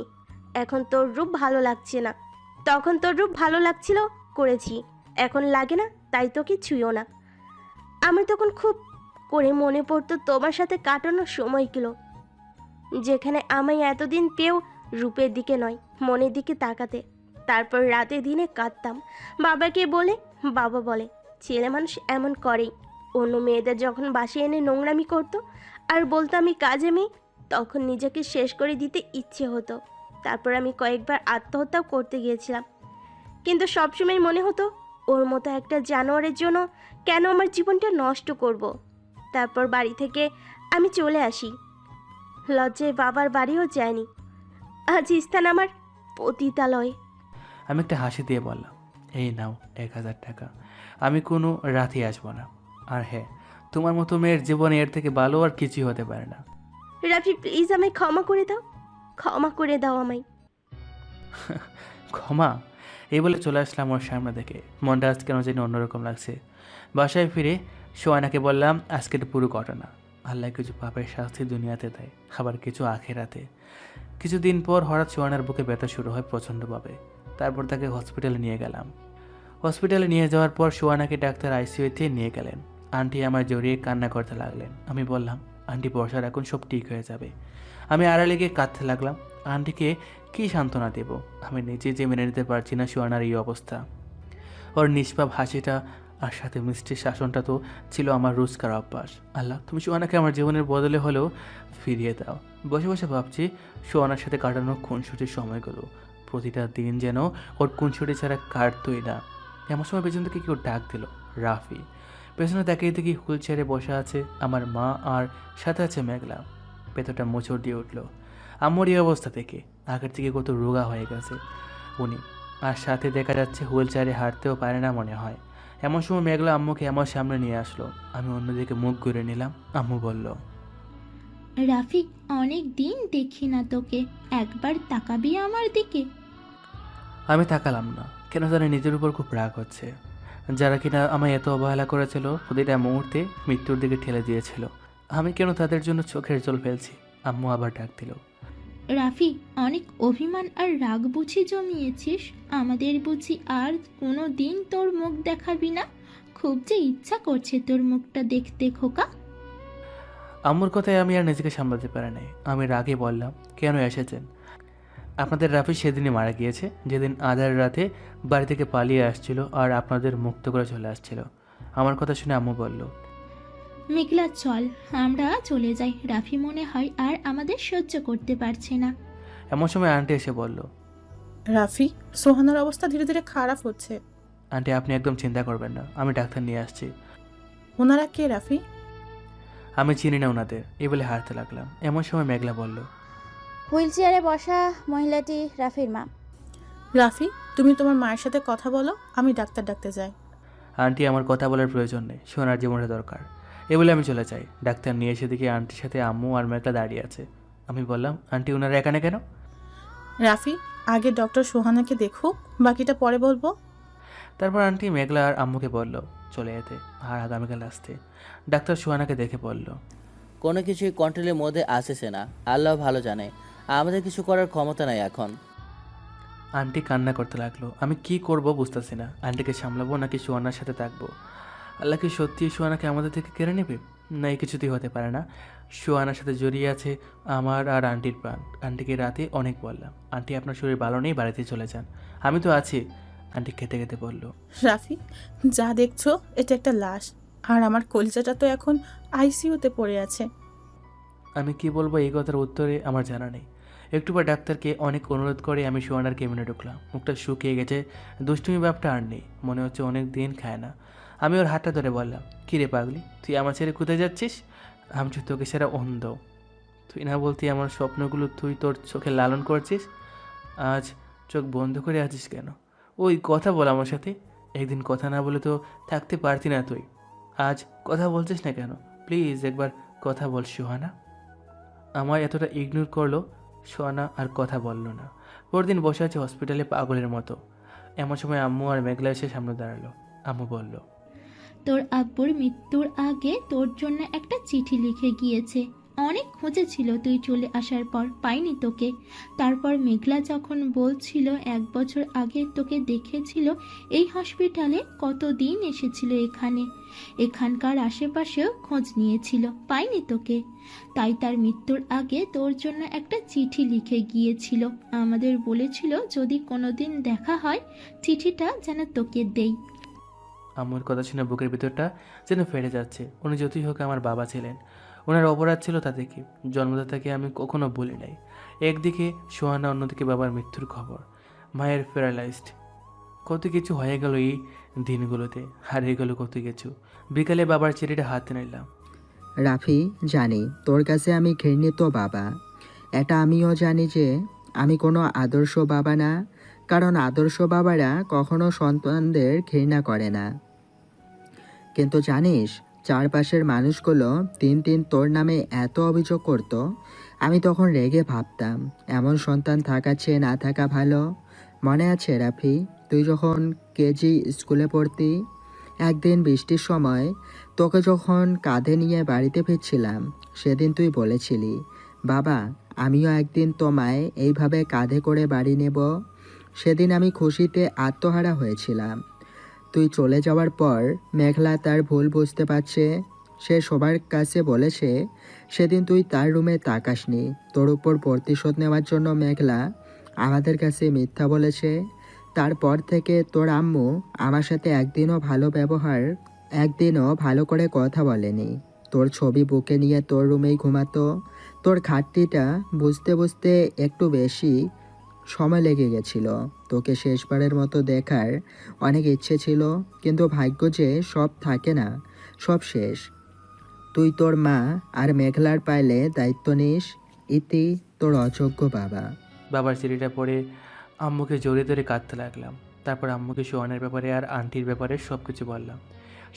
এখন তোর রূপ ভালো লাগছে না, তখন তোর রূপ ভালো লাগছিল করেছি, এখন লাগে না তাই তোকে ছুঁয়ো না। আমার তখন খুব করে মনে পড়তো তোমার সাথে কাটানোর সময়গুলো, যেখানে আমায় এতদিন পেয়েও রূপের দিকে নয় মনের দিকে তাকাতে। তারপর রাতে দিনে কাঁদতাম। বাবাকে বলে, বাবা বলে ছেলে মানুষ এমন করেই। অন্য মেয়েদের যখন বাসায় এনে নোংরামি করতো আর বলতো আমি কাজে মেয়ে, তখন নিজেকে শেষ করে দিতে ইচ্ছে হতো। তারপর আমি কয়েকবার আত্মহত্যাও করতে গিয়েছিলাম, কিন্তু সবসময় মনে হতো ওর মতো একটা জানোয়ারের জন্য কেন আমার জীবনটা নষ্ট করব। তারপর বাড়ি থেকে আমি চলে আসি, লজ্জায় বাবার বাড়িও যায়নি। আজ স্থান আমার পতিতালয়। আমি একটা হাসি দিয়ে বললাম, এই নাও 1000 টাকা, আমি কোনো রাতে আসবো না। আর হ্যাঁ, তোমার মতো মেয়ের জীবনে এর থেকে ভালো আর কিছুই হতে পারে না। রাফি প্লিজ আমায় ক্ষমা করে দাও, ক্ষমা করে দাও আমায়। ক্ষমা? এই বলে চলে আসলাম ওর সামনে থেকে। মনটা আজ কেন যেন অন্যরকম লাগছে। বাসায় ফিরে সোয়ানাকে বললাম আজকের পুরো ঘটনা। আল্লাহ কিছু পাপের শাস্তি দুনিয়াতে দেয়, আবার কিছু আখেরাতে। কিছুদিন পর হঠাৎ সোয়ানার বুকে ব্যথা শুরু হয় প্রচণ্ডভাবে। তারপর তাকে হসপিটালে নিয়ে গেলাম। হসপিটালে নিয়ে যাওয়ার পর সোয়ানাকে ডাক্তার আইসিইউতে নিয়ে গেলেন। আন্টি আমার জড়িয়ে কান্না করতে লাগলেন। আমি বললাম, আন্টি বর্ষা রাখুন, সব ঠিক হয়ে যাবে। আমি আড়ালে গিয়ে কাঁদতে লাগলাম। আন্টিকে কী সান্ত্বনা দেব? আমি নিজে যে মেনে নিতে পারছি না সোয়ানার এই অবস্থা। ওর নিষ্পাপ হাসিটা আর সাথে মিষ্টির শাসনটা তো ছিল আমার রোজকার অভ্যাস। আল্লাহ, তুমি সোয়ানাকে আমার জীবনের বদলে হলেও ফিরিয়ে দাও। বসে বসে ভাবছি সোয়ানার সাথে কাটানো খুনসুটির সময়গুলো। প্রতিটা দিন যেন ওর খুনসুটি ছাড়া কাটতই না। এমন সময় পেছন থেকে কেউ ডাক দিল, রাফি। পেছনে তাকিয়ে দেখি হুইল চেয়ারে বসে আছে আমার মা, আর সাথে আছে মেঘলা। ভেতরটা মোচড় দিয়ে উঠল আম্মুর এই অবস্থা থেকে। আগের থেকে কত রোগা হয়ে গেছে উনি, আর সাথে দেখা যাচ্ছে হুইল চেয়ারে হাঁটতেও পারে না মনে হয়। এমন সময় মেঘলা আম্মুকে আমার সামনে নিয়ে আসলো। আমি অন্যদিকে মুখ ঘুরে নিলাম। আম্মু বলল, রাফি অনেক দিন দেখি না তোকে, একবার তাকাবি আমার দিকে? আমি তাকালাম না। কেন জানি নিজের উপর খুব রাগ হচ্ছে। যারা কিনা আমায় এত অবহেলা করেছিল, প্রতিটা মুহূর্তে মৃত্যুর দিকে ঠেলে দিয়েছিল, আমি কেন তাদের জন্য চোখের জল ফেলছি? আম্মু আবার ডাক দিল, রাফি অনেক অভিমান আর রাগ বুঝি জমিয়েছিস, আমাদের বুঝি আর কোনো দিন তোর মুখ দেখাবি না? খুব যে ইচ্ছা করছে তোর মুখটা দেখতে খোকা। আম্মুর কথায় আমি আর নিজেকে সামলাতে পারি নাই। আমি রাগে বললাম, কেন এসেছেন? আপনাদের রাফি সেদিনই মারা গিয়েছে, যেদিন আধার রাতে বাড়ি থেকে পালিয়ে আসছিল আর আপনাদের মুক্ত করে চলে আসছিল। আমার কথা শুনে আম্মু বলল, মেঘলা চল আমরা চলে যাই, রাফি মনে হয় আর আমাদের সহ্য করতে পারছে না। এমন সময় আন্টি এসে বলল, রাফি, সোহানার অবস্থা ধীরে ধীরে খারাপ হচ্ছে। আন্টি আপনি একদম চিন্তা করবেন না, আমি ডাক্তার নিয়ে আসছি। ওনারা কে রাফি? আমি চিনি না ওনাদের। এই বলে হারতে লাগলাম। এমন সময় মেঘলা বলল, হুইল চেয়ারে বসা মহিলাটি রাফির মা। রাফি, তুমি তোমার মায়ের সাথে কথা বলো, আমি ডাক্তার ডাকতে যাই। আন্টি আমার কথা বলার প্রয়োজন নেই, সোনার জীবনটা দরকার। এই বলে আমি চলে যাই। ডাক্তার নিয়ে এসে দেখি আন্টির সাথে আম্মু আর মেঘলা দাঁড়িয়ে আছে। আমি বললাম, আন্টি ওনারা এখানে কেন? রাফি, আগে ডক্টর সোহানাকে দেখুক, বাকিটা পরে বলবো। তারপর আন্টি মেঘলা আর আম্মুকে বলল চলে যেতে আর আগামীকাল আসতে। ডাক্তার সোহানাকে দেখে বলল, কোনো কিছুই কন্ট্রোলের মধ্যে আসেছে না, আল্লাহ ভালো জানে। আমাদের কিছু করার ক্ষমতা নাই এখন। আন্টি কান্না করতে লাগলো। আমি কি করব বুঝতেছি না। আন্টিকে সামলাবো নাকি সোহানার সাথে থাকবো? আল্লাহ কি সত্যি সোহানাকে আমাদের থেকে কেড়ে নেবে? না, এই কিছুতেই হতে পারে না। সোহানার সাথে জড়িয়ে আছে আমার আর আন্টির প্রাণ। আন্টিকে রাতে অনেক বললাম, আন্টি আপনার শরীর ভালো নেই, বাড়িতে চলে যান, আমি তো আছি। আন্টি খেতে খেতে বলল, রাফি, যা দেখছো এটা একটা লাশ, আর আমার কলিজাটা তো এখন আইসিইউতে পড়ে আছে। আমি কি বলবো এই কথার উত্তরে আমার জানা নেই। একটু পর ডাক্তারকে অনেক অনুরোধ করে আমি সোহানার কেবিনে ঢুকলাম। মুখটা শুকিয়ে গেছে, দুষ্টুমি ভাবটা আর নেই, মনে হচ্ছে অনেক দিন খায় না। আমি ওর হাতটা ধরে বললাম, কী রে পাগলি, তুই আমার ছেড়ে কোথায় যাচ্ছিস? আমি তো তোকে সেরা অন্ধ, তুই না বলতি আমার স্বপ্নগুলো তুই তোর চোখে লালন করছিস, আজ চোখ বন্ধ করে আছিস কেন? ওই কথা বল আমার সাথে। একদিন কথা না বলে তো থাকতে পারতি না তুই, আজ কথা বলছিস না কেন? প্লিজ একবার কথা বল সোহানা। আমার এতটা ইগনোর করলো সোহানা, আর কথা বলল না। পরদিন বসে আছে হসপিটালে পাগলের মতো। এমন সময় আম্মু আর মেঘলা এসে সামনে দাঁড়ালো। আম্মু বলল, তোর আব্বুর মৃত্যুর আগে তোর জন্য একটা চিঠি লিখে গিয়েছে। অনেক খুঁজেছিল তুই চলে আসার পর, পাইনি তোকে। তারপর মেঘলা যখন বলছিল 1 বছর আগে তোকে দেখেছিল এই হসপিটালে, কতদিন এসেছিল এখানে, এখানকার আশেপাশেও খোঁজ নিয়েছিল, পাইনি তোকে। তাই তার মৃত্যুর আগে তোর জন্য একটা চিঠি লিখে গিয়েছিল। আমাদের বলেছিল যদি কোনোদিন দেখা হয় চিঠিটা যেন তোকে দেই। আম্মুর কথা শুনে বুকের ভিতরটা যেন ফেটে যাচ্ছে। উনি যতই হোক আমার বাবা ছিলেন, ওনার অপরাধ ছিল তাতে কি, জন্মদাতাকে আমি কখনো বলি নাই। একদিকে সোহানা, অন্যদিকে বাবার মৃত্যুর খবর, মায়ের প্যারালাইজড, কত কিছু হয়ে গেল এই দিনগুলোতে, হারিয়ে গেল কত কিছু। বিকালে বাবার চিঠিটা হাতে নিলাম। রাফি, জানি তোর কাছে আমি ঘৃণিত বাবা। এটা আমিও জানি যে আমি কোনো আদর্শ বাবা না, কারণ আদর্শ বাবারা কখনো সন্তানদের ঘৃণা করে না। কিন্তু জানিস, চারপাশের মানুষগুলো দিন তোর নামে এত অভিযোগ করত, আমি তখন রেগে ভাবতাম এমন সন্তান থাকা চেয়ে না থাকা ভালো। মনে আছে রাফি, তুই যখন কেজি স্কুলে পড়তি, একদিন বৃষ্টির সময় তোকে যখন কাঁধে নিয়ে বাড়িতে ফিরছিলাম, সেদিন তুই বলেছিলি, বাবা আমিও একদিন তোমায় এইভাবে কাঁধে করে বাড়ি নেব। সেদিন আমি খুশিতে আত্মহারা হয়েছিলাম। তুই চলে যাওয়ার পর মেঘলা তার ভুল বুঝতে পারছে। সে সবার কাছে বলেছে সেদিন তুই তার রুমে তাকাসনি। তোর উপর প্রতিশোধ নেওয়ার জন্য মেঘলা আমাদের কাছে মিথ্যা বলেছে। তারপর থেকে তোর আম্মু আমার সাথে একদিনও ভালো করে কথা বলেনি। তোর ছবি বুকে নিয়ে তোর রুমেই ঘুমাতো। তোর খাটটিটা বুঝতে বুঝতে একটু বেশি সময় লেগে গেছিল। তোকে শেষবারের মতো দেখার অনেক ইচ্ছে ছিল, কিন্তু ভাগ্য যে সব থাকে না, সব শেষ। তুই তোর মা আর মেঘলার পাইলে দায়িত্ব নিস। ইতি, তোর অযোগ্য বাবা। বাবার চিঠিটা পড়ে আম্মুকে জড়িয়ে ধরে কাঁদতে লাগলাম। তারপর আম্মুকে সোহানের ব্যাপারে আর আন্টির ব্যাপারে সব কিছু বললাম।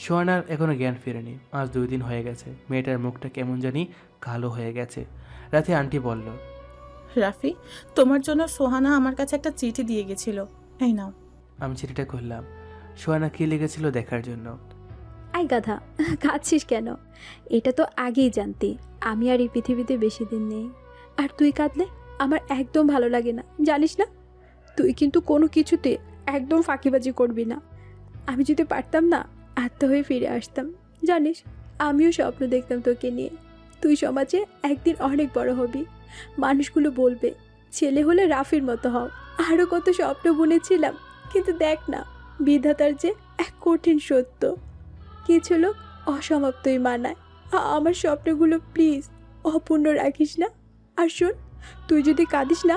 সোহানার এখনও জ্ঞান ফেরেনি। আজ 2 দিন হয়ে গেছে। মেয়েটার মুখটা কেমন জানি কালো হয়ে গেছে। রাতে আন্টি বলল, রাফি, তোমার জন্য সোহানা আমার কাছে একটা চিঠি দিয়ে গেছিল, এই নাও। আমি চিঠিটা খুললাম। সোহানা কী লিখেছিল দেখার জন্য। আই গাধা, কাঁদছিস কেন? এটা তো আগেই জানতি আমি আর এই পৃথিবীতে বেশি দিন নেই। আর তুই কাঁদলে আমার একদম ভালো লাগে না, জানিস না? তুই কিন্তু কোনো কিছুতে একদম ফাঁকিবাজি করবি না। আমি যদি পারতাম না, আত্মা হয়ে ফিরে আসতাম। জানিস, আমিও স্বপ্ন দেখতাম তোকে নিয়ে। তুই সমাজে একদিন অনেক বড় হবি। মানুষগুলো বলবে ছেলে হলে রাফির মতো হও। আরও কত স্বপ্ন বুনেছিলাম, কিন্তু দেখ না, বিধাতার যে এক কঠিন সত্য, কিছু লোক অসমাপ্তই মানায়। আমার স্বপ্নগুলো প্লিজ অপূর্ণ রাখিস না। আর শোন, তুই যদি কাঁদিস না,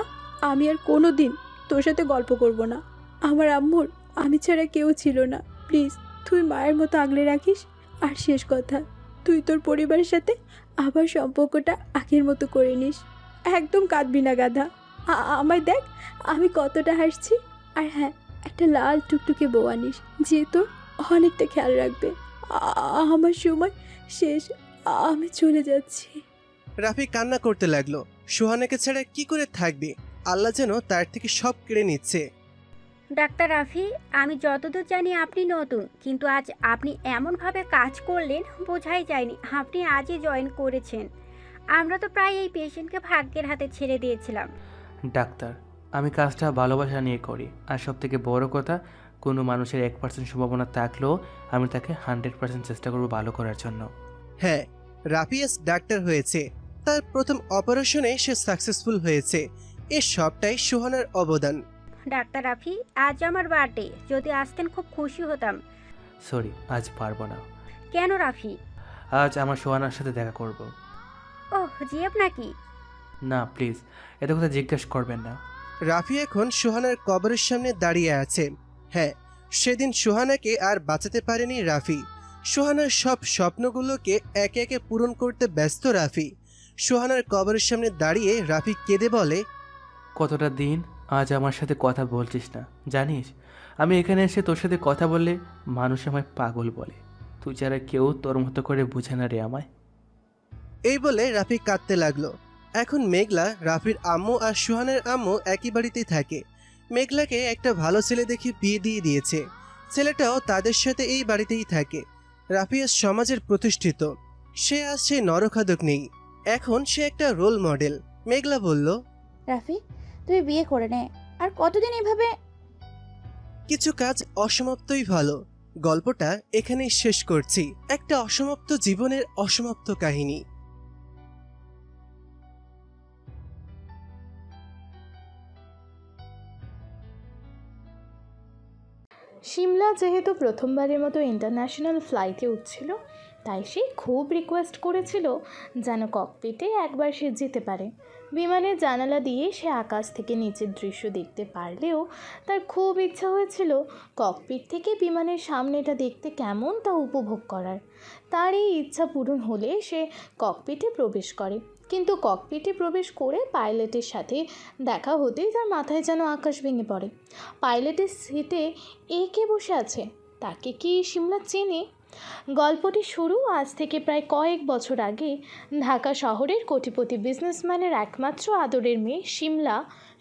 আমি আর কোনো দিন তোর সাথে গল্প করব না। আমার আম্মুর আমি ছাড়া কেউ ছিল না। প্লিজ তুই মায়ের মতো আগলে রাখিস। আর শেষ কথা, তুই তোর পরিবারের সাথে আবার সম্পর্কটা আগের মতো করে নিস। একদম কাঁদবি না গাধা। আমায় দেখ আমি কতটা হাসছি। আর হ্যাঁ, একটা লাল টুকটুকে বউ আনিস, যে তোর অনেকটা খেয়াল রাখবে। আমার সময় শেষ, আমি চলে যাচ্ছি। রাফি কান্না করতে লাগলো। সোহানাকে ছাড়া কি করে থাকবে? আল্লাহ যেন তার থেকে সব কেড়ে নিচ্ছে। ডাক্তার রাফি, আমি যতদূর জানি আপনি নতুন, কিন্তু আজ আপনি এমনভাবে কাজ করলেন বোঝাই যায়নি আপনি আজই জয়েন করেছেন। আমরা তো প্রায় এই পেশেন্টকে ভাগ্যের হাতে ছেড়ে দিয়েছিলাম। ডাক্তার, আমি কাজটা ভালোবাসা নিয়ে করি। আর সব থেকে বড় কথা, কোনো মানুষের 1% সম্ভাবনা থাকলেও আমি তাকে 100% চেষ্টা করব ভালো করার জন্য। হ্যাঁ, রাফিয়াস ডাক্তার হয়েছে। তার প্রথম অপারেশনে সে সাকসেসফুল হয়েছে। এ সবটাই সোহানার অবদান। ডাক্তার রাফি, আজ আমার বার্থডে, যদি আসতেন খুব খুশি হতাম। সরি, আজ পারবো না। কেন রাফি? আজ আমার সোহানার সাথে দেখা করব। ওহ, জিএফ নাকি? না প্লিজ, এত কথা জিজ্ঞেস করবেন না। রাফি এখন সোহানার কবরের সামনে দাঁড়িয়ে আছে। হ্যাঁ, সেদিন সোহানাকে আর বাঁচাতে পারেনি রাফি। সোহানার সব স্বপ্নগুলোকে একে একে পূরণ করতে ব্যস্ত রাফি। সোহানার কবরের সামনে দাঁড়িয়ে রাফি কেঁদে বলে, কতটা দিন আজ আমার সাথে কথা বলছিস না। জানিস, আমি এখানে এসে তোর সাথে কথা বললে মানুষ আমায় পাগল বলে। তুই ছাড়া কেউ তোর মতো করে বুঝে না রে আমায়। এই বলে রাফি কাঁদতে লাগলো। এখন মেঘলা, রাফির আম্মু আর সোহানের আম্মু একই বাড়িতেই থাকে। মেঘলাকে একটা ভালো ছেলে দেখে বিয়ে দিয়ে দিয়েছে। ছেলেটাও তাদের সাথে এই বাড়িতেই থাকে। রাফি আজ সমাজের প্রতিষ্ঠিত, সে আজ সেই নরখাদক নেই, এখন সে একটা রোল মডেল। মেঘলা বলল, রাফি তুই বিয়ে করে নে, আর কতদিন এভাবে? কিছু কাজ অসমাপ্তই ভালো। গল্পটা এখানেই শেষ করছি। একটা অসমাপ্ত জীবনের অসমাপ্ত কাহিনী। সিমলা যেহেতু প্রথমবারের মতো ইন্টারন্যাশনাল ফ্লাইটে উঠছিল, তাই সে খুব রিকোয়েস্ট করেছিল যেন ককপিটে একবার সে যেতে পারে। বিমানের জানালা দিয়ে সে আকাশ থেকে নিচের দৃশ্য দেখতে পারলেও তার খুব ইচ্ছা হয়েছিল ককপিট থেকে বিমানের সামনেটা দেখতে কেমন তা উপভোগ করার। তার এই ইচ্ছা পূরণ হলে সে ককপিটে প্রবেশ করে, কিন্তু ককপিটে প্রবেশ করে পাইলটের সাথে দেখা হতেই তার মাথায় যেন আকাশ ভেঙে পড়ে। পাইলটের সিটে কে বসে আছে? তাকে কি সিমলা চেনে? গল্পটি শুরু আজ থেকে প্রায় কয়েক বছর আগে। ঢাকা শহরের কোটিপতি বিজনেসম্যানের একমাত্র আদরের মেয়ে সিমলা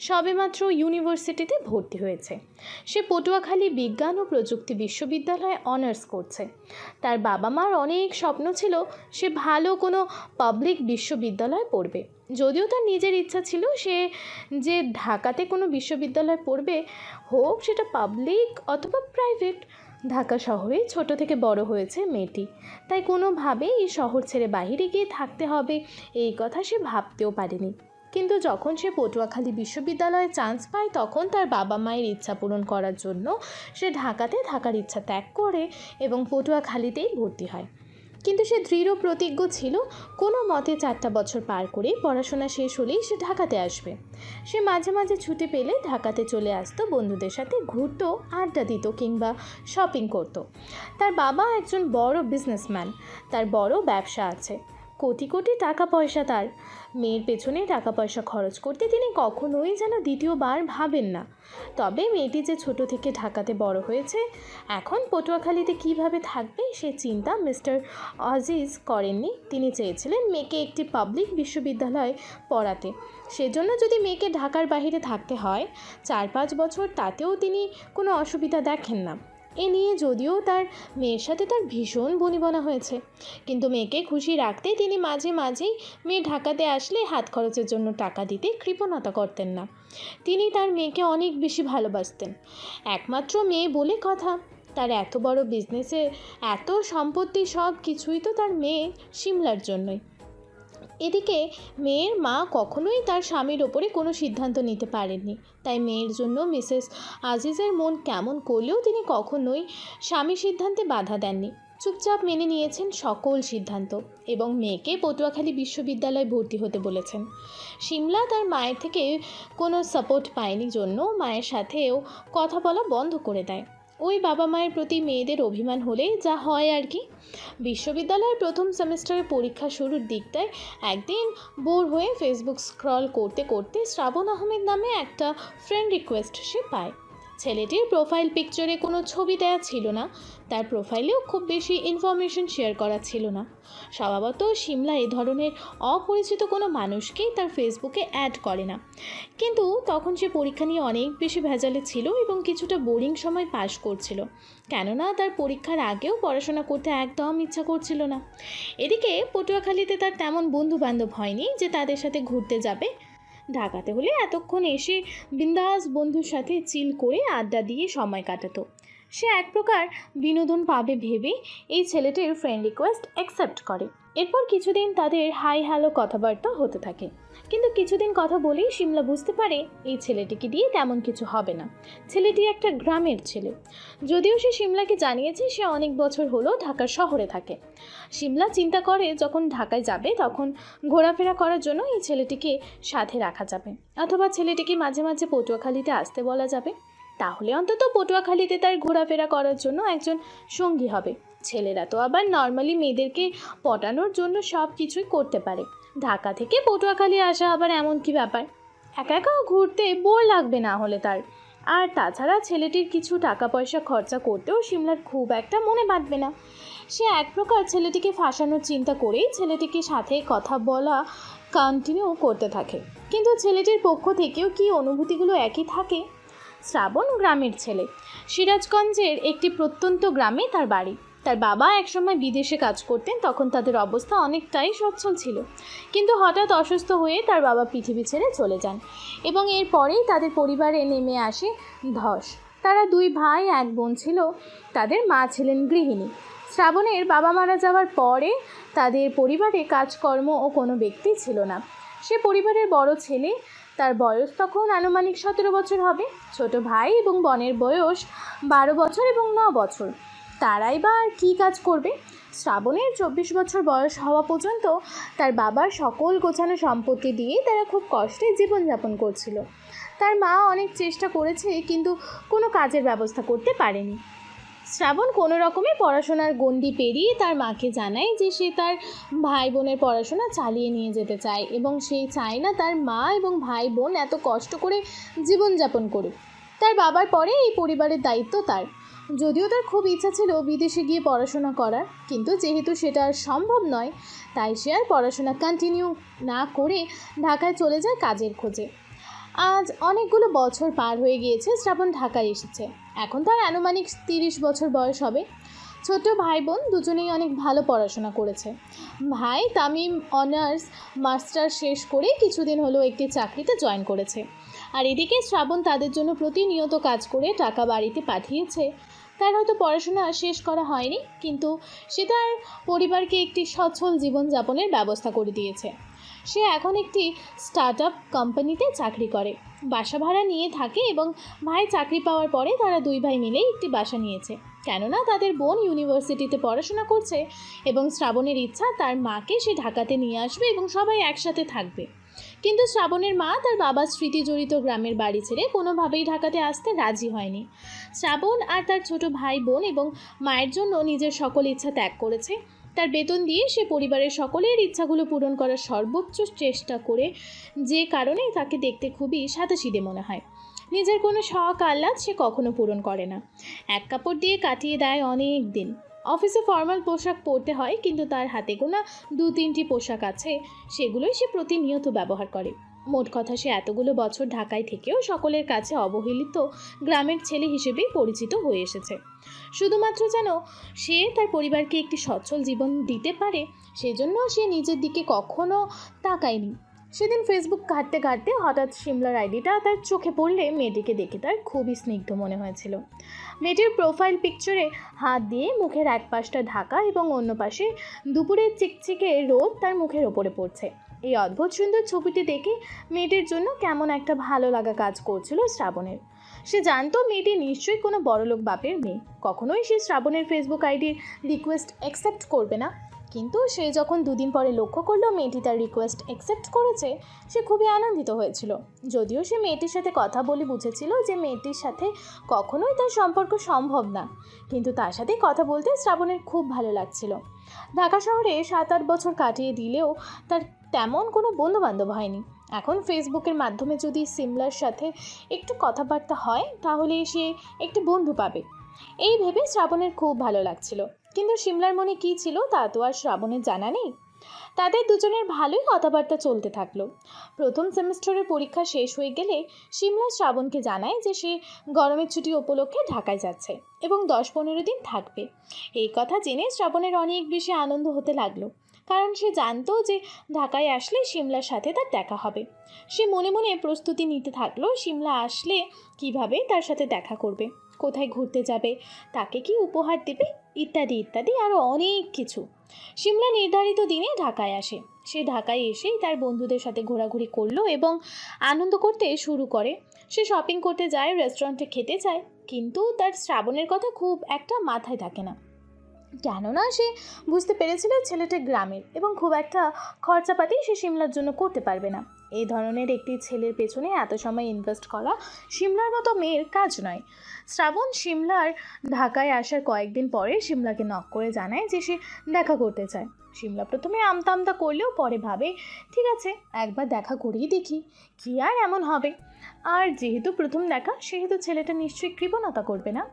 সবেমাত্র ইউনিভার্সিটিতে ভর্তি হয়েছে। সে পটুয়াখালী বিজ্ঞান ও প্রযুক্তি বিশ্ববিদ্যালয়ে অনার্স করছে। তার বাবা মার অনেক স্বপ্ন ছিল সে ভালো কোনো পাবলিক বিশ্ববিদ্যালয়ে পড়বে। যদিও তার নিজের ইচ্ছা ছিল সে যে ঢাকাতে কোনো বিশ্ববিদ্যালয়ে পড়বে, হোক সেটা পাবলিক অথবা প্রাইভেট। ঢাকা শহরে ছোট থেকে বড় হয়েছে মেয়েটি, তাই কোনোভাবেই এই শহর ছেড়ে বাইরে গিয়ে থাকতে হবে এই কথা সে ভাবতেও পারেনি। কিন্তু যখন সে পটুয়াখালী বিশ্ববিদ্যালয়ে চান্স পায়, তখন তার বাবা মায়ের ইচ্ছা পূরণ করার জন্য সে ঢাকাতে থাকার ইচ্ছা ত্যাগ করে এবং পটুয়াখালীতেই ভর্তি হয়। কিন্তু সে দৃঢ় প্রতিজ্ঞ ছিল কোনো মতে 4টা বছর পার করে পড়াশোনা শেষ হলেই সে ঢাকাতে আসবে। সে মাঝে মাঝে ছুটি পেলে ঢাকাতে চলে আসতো, বন্ধুদের সাথে ঘুরতো, আড্ডা দিত কিংবা শপিং করত। তার বাবা একজন বড় বিজনেসম্যান, তার বড় ব্যবসা আছে, কোটি কোটি টাকা পয়সা। তার মেয়ের পেছনে টাকা পয়সা খরচ করতে তিনি কখনোই যেন দ্বিতীয়বার ভাবেন না। তবে মেয়েটি যে ছোট থেকে ঢাকাতে বড় হয়েছে, এখন পটুয়াখালীতে কিভাবে থাকবে সে চিন্তা মিস্টার আজিজ করেননি। তিনি চেয়েছিলেন মেয়েকে একটি পাবলিক বিশ্ববিদ্যালয়ে পড়াতে। সেজন্য যদি মেয়েকে ঢাকার বাইরে থাকতে হয় 4-5 বছর, তাতেও তিনি কোনো অসুবিধা দেখেন না। এ নিয়ে যদিও তার মেয়ের সাথে তার ভীষণ বনিবনা হয়েছে, কিন্তু মেয়েকে খুশি রাখতে তিনি মাঝে মাঝেই মেয়ে ঢাকাতে আসলে হাত খরচের জন্য টাকা দিতে কৃপণতা করতেন না। তিনি তার মেয়েকে অনেক বেশি ভালোবাসতেন। একমাত্র মেয়ে বলে কথা, তার এত বড় বিজনেসে এত সম্পত্তি, সব কিছুই তো তার মেয়ে সিমলার জন্যই। এদিকে মেয়ের মা কখনোই তার স্বামীর ওপরে কোনো সিদ্ধান্ত নিতে পারেননি, তাই মেয়ের জন্য মিসেস আজিজের মন কেমন করলেও তিনি কখনোই স্বামী সিদ্ধান্তে বাধা দেননি। চুপচাপ মেনে নিয়েছেন সকল সিদ্ধান্ত এবং মেয়েকে পটুয়াখালী বিশ্ববিদ্যালয়ে ভর্তি হতে বলেছেন। সিমলা তার মায়ের থেকে কোনো সাপোর্ট পায়নি জন্য মায়ের সাথেও কথা বলা বন্ধ করে দেয়। ওই বাবা মায়ের প্রতি মেয়েদের অভিমান হলেই যা হয় আর কি। বিশ্ববিদ্যালয়ের প্রথম সেমিস্টারের পরীক্ষা শুরুর দিকটায় একদিন বোর হয়ে ফেসবুক স্ক্রল করতে করতে শ্রাবণ আহমেদ নামে একটা ফ্রেন্ড রিকোয়েস্ট সে পায়। ছেলেটির প্রোফাইল পিকচারে কোনো ছবি দেওয়া ছিল না, তার প্রোফাইলেও খুব বেশি ইনফরমেশন শেয়ার করা ছিল না। স্বভাবত সিমলা এই ধরনের অপরিচিত কোনো মানুষকেই তার ফেসবুকে অ্যাড করে না, কিন্তু তখন সে পরীক্ষা নিয়ে অনেক বেশি ভেজালে ছিল এবং কিছুটা বোরিং সময় পাস করছিল, কেননা তার পরীক্ষার আগেও পড়াশোনা করতে একদম ইচ্ছা করছিল না। এদিকে পটুয়াখালীতে তার তেমন বন্ধু বান্ধব হয়নি যে তাদের সাথে ঘুরতে যাবে। ঢাকাতে হলে এতক্ষণ এসে বিন্দাস বন্ধুর সাথে চিল করে আড্ডা দিয়ে সময় কাটাতো। সে এক প্রকার বিনোদন পাবে ভেবে এই ছেলেটির ফ্রেন্ড রিকোয়েস্ট অ্যাকসেপ্ট করে। এরপর কিছুদিন তাদের হাই হ্যালো কথাবার্তা হতে থাকে, কিন্তু কিছুদিন কথা বলেই সিমলা বুঝতে পারে এই ছেলেটিকে দিয়ে তেমন কিছু হবে না। ছেলেটি একটা গ্রামের ছেলে, যদিও সে সিমলাকে জানিয়েছে সে অনেক বছর হলো ঢাকা শহরে থাকে। সিমলা চিন্তা করে যখন ঢাকায় যাবে তখন ঘোরাফেরা করার জন্য এই ছেলেটিকে সাথে রাখা যাবে, অথবা ছেলেটিকে মাঝে মাঝে পটুয়াখালীতে আসতে বলা যাবে। তাহলে অন্তত পটুয়াখালীতে তার ঘোরাফেরা করার জন্য একজন সঙ্গী হবে। ছেলেরা তো আবার নর্মালি মেয়েদেরকে পটানোর জন্য সব কিছুই করতে পারে। ঢাকা থেকে পটুয়াখালী আসা আবার এমন কি ব্যাপার, একা একা ঘুরতে বোর লাগবে না হলে তার। আর তাছাড়া ছেলেটির কিছু টাকা পয়সা খরচা করতেও সিমলার খুব একটা মনে বাঁধবে না। সে এক প্রকার ছেলেটিকে ফাঁসানোর চিন্তা করেই ছেলেটিকে সাথে কথা বলা কন্টিনিউ করতে থাকে। কিন্তু ছেলেটির পক্ষ থেকেও কি অনুভূতিগুলো একই থাকে? শ্রাবণ গ্রামের ছেলে। সিরাজগঞ্জের একটি প্রত্যন্ত গ্রামে তার বাড়ি। তার বাবা একসময় বিদেশে কাজ করতেন, তখন তাদের অবস্থা অনেকটাই সচ্ছল ছিল। কিন্তু হঠাৎ অসুস্থ হয়ে তার বাবা পৃথিবী ছেড়ে চলে যান এবং এরপরেই তাদের পরিবারে নেমে আসে ধস। তারা 2 ভাই 1 বোন ছিল। তাদের মা ছিলেন গৃহিণী। শ্রাবণের বাবা মারা যাওয়ার পরে তাদের পরিবারে কাজকর্ম ও কোনো ব্যক্তি ছিল না। সে পরিবারের বড় ছেলে, তার বয়স তখন আনুমানিক 17 বছর হবে। ছোট ভাই এবং বোনের বয়স 12 বছর এবং 9 বছর। তারাই বা আর কী কাজ করবে? শ্রাবণের 24 বছর বয়স হওয়া পর্যন্ত তার বাবার সকল গোছানো সম্পত্তি দিয়ে তারা খুব কষ্টে জীবনযাপন করছিল। তার মা অনেক চেষ্টা করেছে, কিন্তু কোনো কাজের ব্যবস্থা করতে পারেনি। শ্রাবণ কোনো রকমে পড়াশোনার গণ্ডি পেরিয়ে তার মাকে জানায় যে সে তার ভাই বোনের পড়াশোনা চালিয়ে নিয়ে যেতে চায় এবং সে চায় না তার মা এবং ভাই বোন এত কষ্ট করে জীবনযাপন করুক। তার বাবার পরে এই পরিবারের দায়িত্ব তার। যদিও তার খুব ইচ্ছা ছিল বিদেশে গিয়ে পড়াশোনা করার, কিন্তু যেহেতু সেটা আর সম্ভব নয়, তাই সে আর পড়াশোনা কন্টিনিউ না করে ঢাকায় চলে যায় কাজের খোঁজে। আজ অনেকগুলো বছর পার হয়ে গিয়েছে শ্রাবণ ঢাকায় এসেছে। এখন তার আনুমানিক 30 বছর বয়স হবে। ছোট ভাই বোন দুজনেই অনেক ভালো পড়াশোনা করেছে। ভাই তামিম অনার্স মাস্টার শেষ করে কিছুদিন হলো একটি চাকরিতে জয়েন করেছে, আর এদিকে শ্রাবণ তাদের জন্য প্রতিনিয়ত কাজ করে টাকা বাড়িতে পাঠিয়েছে। তার হয়তো পড়াশোনা শেষ করা হয়নি, কিন্তু সে তার পরিবারকে একটি সচ্ছল জীবনযাপনের ব্যবস্থা করে দিয়েছে। সে এখন একটি স্টার্টআপ কোম্পানিতে চাকরি করে, বাসা ভাড়া নিয়ে থাকে এবং ভাই চাকরি পাওয়ার পরে তারা 2 ভাই মিলেই একটি বাসা নিয়েছে, কেননা তাদের বোন ইউনিভার্সিটিতে পড়াশোনা করছে এবং শ্রাবণের ইচ্ছা তার মাকে সে ঢাকাতে নিয়ে আসবে এবং সবাই একসাথে থাকবে। কিন্তু শ্রাবণের মা তার বাবার স্মৃতিজড়িত গ্রামের বাড়ি ছেড়ে কোনোভাবেই ঢাকাতে আসতে রাজি হয়নি। শ্রাবণ আর তার ছোট ভাই বোন এবং মায়ের জন্য নিজের সকল ইচ্ছা ত্যাগ করেছে। তার বেতন দিয়ে সে পরিবারের সকলের ইচ্ছাগুলো পূরণ করার সর্বোচ্চ চেষ্টা করে, যে কারণে তাকে দেখতে খুবই সাদাসিধে মনে হয়। নিজের কোনো শখ আহ্লাদ সে কখনো পূরণ করে না। এক কাপড় দিয়ে কাটিয়ে দেয় অনেক দিন। অফিসে ফর্মাল পোশাক পরতে হয়, কিন্তু তার হাতে গোনা 2-3টি পোশাক আছে, সেগুলোই সে প্রতিনিয়ত ব্যবহার করে। মোট কথা, সে এতগুলো বছর ঢাকায় থেকেও সকলের কাছে অবহেলিত গ্রামের ছেলে হিসেবেই পরিচিত হয়ে এসেছে। শুধুমাত্র যেন সে তার পরিবারকে একটি সচ্ছল জীবন দিতে পারে, সেজন্য সে নিজের দিকে কখনো তাকায়নি। সেদিন ফেসবুক ঘাঁটতে ঘাঁটতে হঠাৎ সিমলার আইডিটা তার চোখে পড়লে মেয়েটিকে দেখে তার খুবই স্নিগ্ধ মনে হয়েছিল। মেয়েটির প্রোফাইল পিকচারে হাত দিয়ে মুখের এক পাশটা ঢাকা এবং অন্য পাশে দুপুরের চিকচিকে রোদ তার মুখের ওপরে পড়ছে। এই অদ্ভুত সুন্দর ছবিটি দেখে মেয়েটির জন্য কেমন একটা ভালো লাগা কাজ করছিল শ্রাবণের। সে জানতো মেয়েটি নিশ্চয়ই কোনো বড়লোক বাপের মেয়ে, কখনোই সে শ্রাবণের ফেসবুক আইডির রিকোয়েস্ট অ্যাকসেপ্ট করবে না। কিন্তু সে যখন 2 দিন পরে লক্ষ্য করলো মেয়েটি তার রিকোয়েস্ট অ্যাকসেপ্ট করেছে, সে খুবই আনন্দিত হয়েছিল। যদিও সে মেয়েটির সাথে কথা বলে বুঝেছিল যে মেয়েটির সাথে কখনোই তার সম্পর্ক সম্ভব না, কিন্তু তার সাথে কথা বলতে শ্রাবণের খুব ভালো লাগছিল। ঢাকা শহরে 7-8 বছর কাটিয়ে দিলেও তার তেমন কোনো বন্ধুবান্ধব হয়নি। এখন ফেসবুকের মাধ্যমে যদি সিমলার সাথে একটু কথাবার্তা হয় তাহলে সে একটি বন্ধু পাবে, এই ভেবে শ্রাবণের খুব ভালো লাগছিল। কিন্তু সিমলার মনে কী ছিল তা তো আর শ্রাবণের জানা নেই। তাদের দুজনের ভালোই কথাবার্তা চলতে থাকলো। প্রথম সেমিস্টারের পরীক্ষা শেষ হয়ে গেলে সিমলা শ্রাবণকে জানায় যে সে গরমের ছুটি উপলক্ষে ঢাকায় যাচ্ছে এবং 10-15 দিন থাকবে। এই কথা জেনে শ্রাবণের অনেক বেশি আনন্দ হতে লাগলো, কারণ সে জানতো যে ঢাকায় আসলে সিমলার সাথে তার দেখা হবে। সে মনে মনে প্রস্তুতি নিতে থাকলো সিমলা আসলে কিভাবে তার সাথে দেখা করবে, কোথায় ঘুরতে যাবে, তাকে কি উপহার দেবে, ইত্যাদি ইত্যাদি আরও অনেক কিছু। সিমলা নির্ধারিত দিনে ঢাকায় আসে। সে ঢাকায় এসেই তার বন্ধুদের সাথে ঘোরাঘুরি করলো এবং আনন্দ করতে শুরু করে। সে শপিং করতে যায়, রেস্টুরেন্টে খেতে যায়, কিন্তু তার শ্রাবণের কথা খুব একটা মাথায় থাকে না, কেননা সে বুঝতে পেরেছিল ছেলেটা গ্রামের এবং খুব একটা খরচাপাতি সে সিমলার জন্য করতে পারবে না। এই ধরনের একটি ছেলের পেছনে এত সময় ইনভেস্ট করা সিমলার মতো মেয়ের কাজ নয়। শ্রাবণ সিমলার ঢাকায় আসার কয়েকদিন পরে সিমলাকে নক করে জানায় যে সে দেখা করতে চায়। সিমলা প্রথমে আমতা আমতা করলেও পরে ভাবে ঠিক আছে, একবার দেখা করেই দেখি, কি আর এমন হবে। আর যেহেতু প্রথম দেখা, সেহেতু ছেলেটা নিশ্চয়ই কৃপণতা করবে না।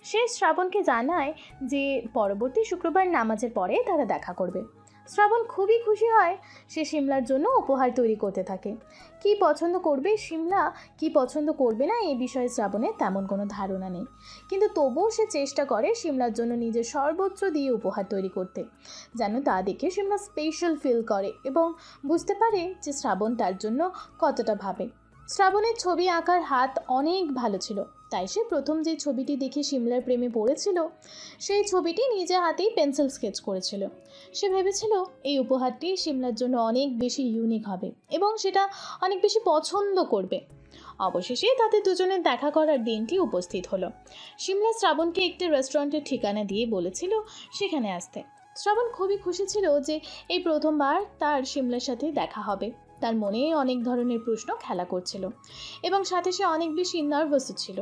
সে শ্রাবণকে জানায় যে পরবর্তী শুক্রবার নামাজের পরে তারা দেখা করবে। শ্রাবণ খুবই খুশি হয়। সে সিমলার জন্য উপহার তৈরি করতে থাকে। কি পছন্দ করবে সিমলা, কি পছন্দ করবে না এই বিষয়ে শ্রাবণের তেমন কোনো ধারণা নেই, কিন্তু তবুও সে চেষ্টা করে সিমলার জন্য নিজের সর্বোচ্চ দিয়ে উপহার তৈরি করতে, যেন তা দেখে সিমলা স্পেশাল ফিল করে এবং বুঝতে পারে যে শ্রাবণ তার জন্য কতটা ভাবে। শ্রাবণের ছবি আঁকার হাত অনেক ভালো ছিল, তাই সে প্রথম যে ছবিটি দেখে সিমলার প্রেমে পড়েছিল সেই ছবিটি নিজে হাতেই পেন্সিল স্কেচ করেছিল। সে ভেবেছিল এই উপহারটি সিমলার জন্য অনেক বেশি ইউনিক হবে এবং সেটা অনেক বেশি পছন্দ করবে। অবশেষে তাদের দুজনের দেখা করার দিনটি উপস্থিত হলো। সিমলা শ্রাবণকে একটি রেস্টুরেন্টের ঠিকানা দিয়ে বলেছিল সেখানে আসতে। শ্রাবণ খুবই খুশি ছিল যে এই প্রথমবার তার সিমলার সাথে দেখা হবে। তার মনে অনেক ধরনের প্রশ্ন খেলা করছিল এবং সাথে সে অনেক বেশি নার্ভাসও ছিল।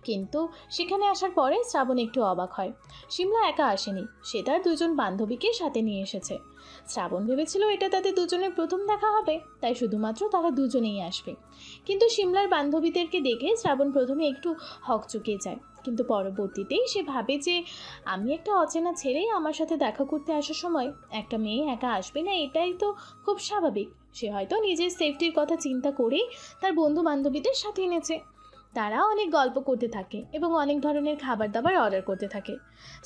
কিন্তু সেখানে আসার পরে শ্রাবণ একটু অবাক হয়। সিমলা একা আসেনি, সে তার দুজন বান্ধবীকে সাথে নিয়ে এসেছে। শ্রাবণ ভেবেছিল এটা তাদের দুজনের প্রথম দেখা হবে, তাই শুধুমাত্র তারা দুজনেই আসবে। কিন্তু সিমলার বান্ধবীদেরকে দেখে শ্রাবণ প্রথমে একটু হকচকিয়ে যায়, কিন্তু পরবর্তীতেই সে ভাবে যে আমি একটা অচেনা ছেলে আমার সাথে দেখা করতে আসার সময় একটা মেয়ে একা আসবে না, এটাই তো খুব স্বাভাবিক। সে হয়তো নিজের সেফটির কথা চিন্তা করেই তার বন্ধু বান্ধবীদের সাথে এনেছে। তারা অনেক গল্প করতে থাকে এবং অনেক ধরনের খাবার দাবার অর্ডার করতে থাকে।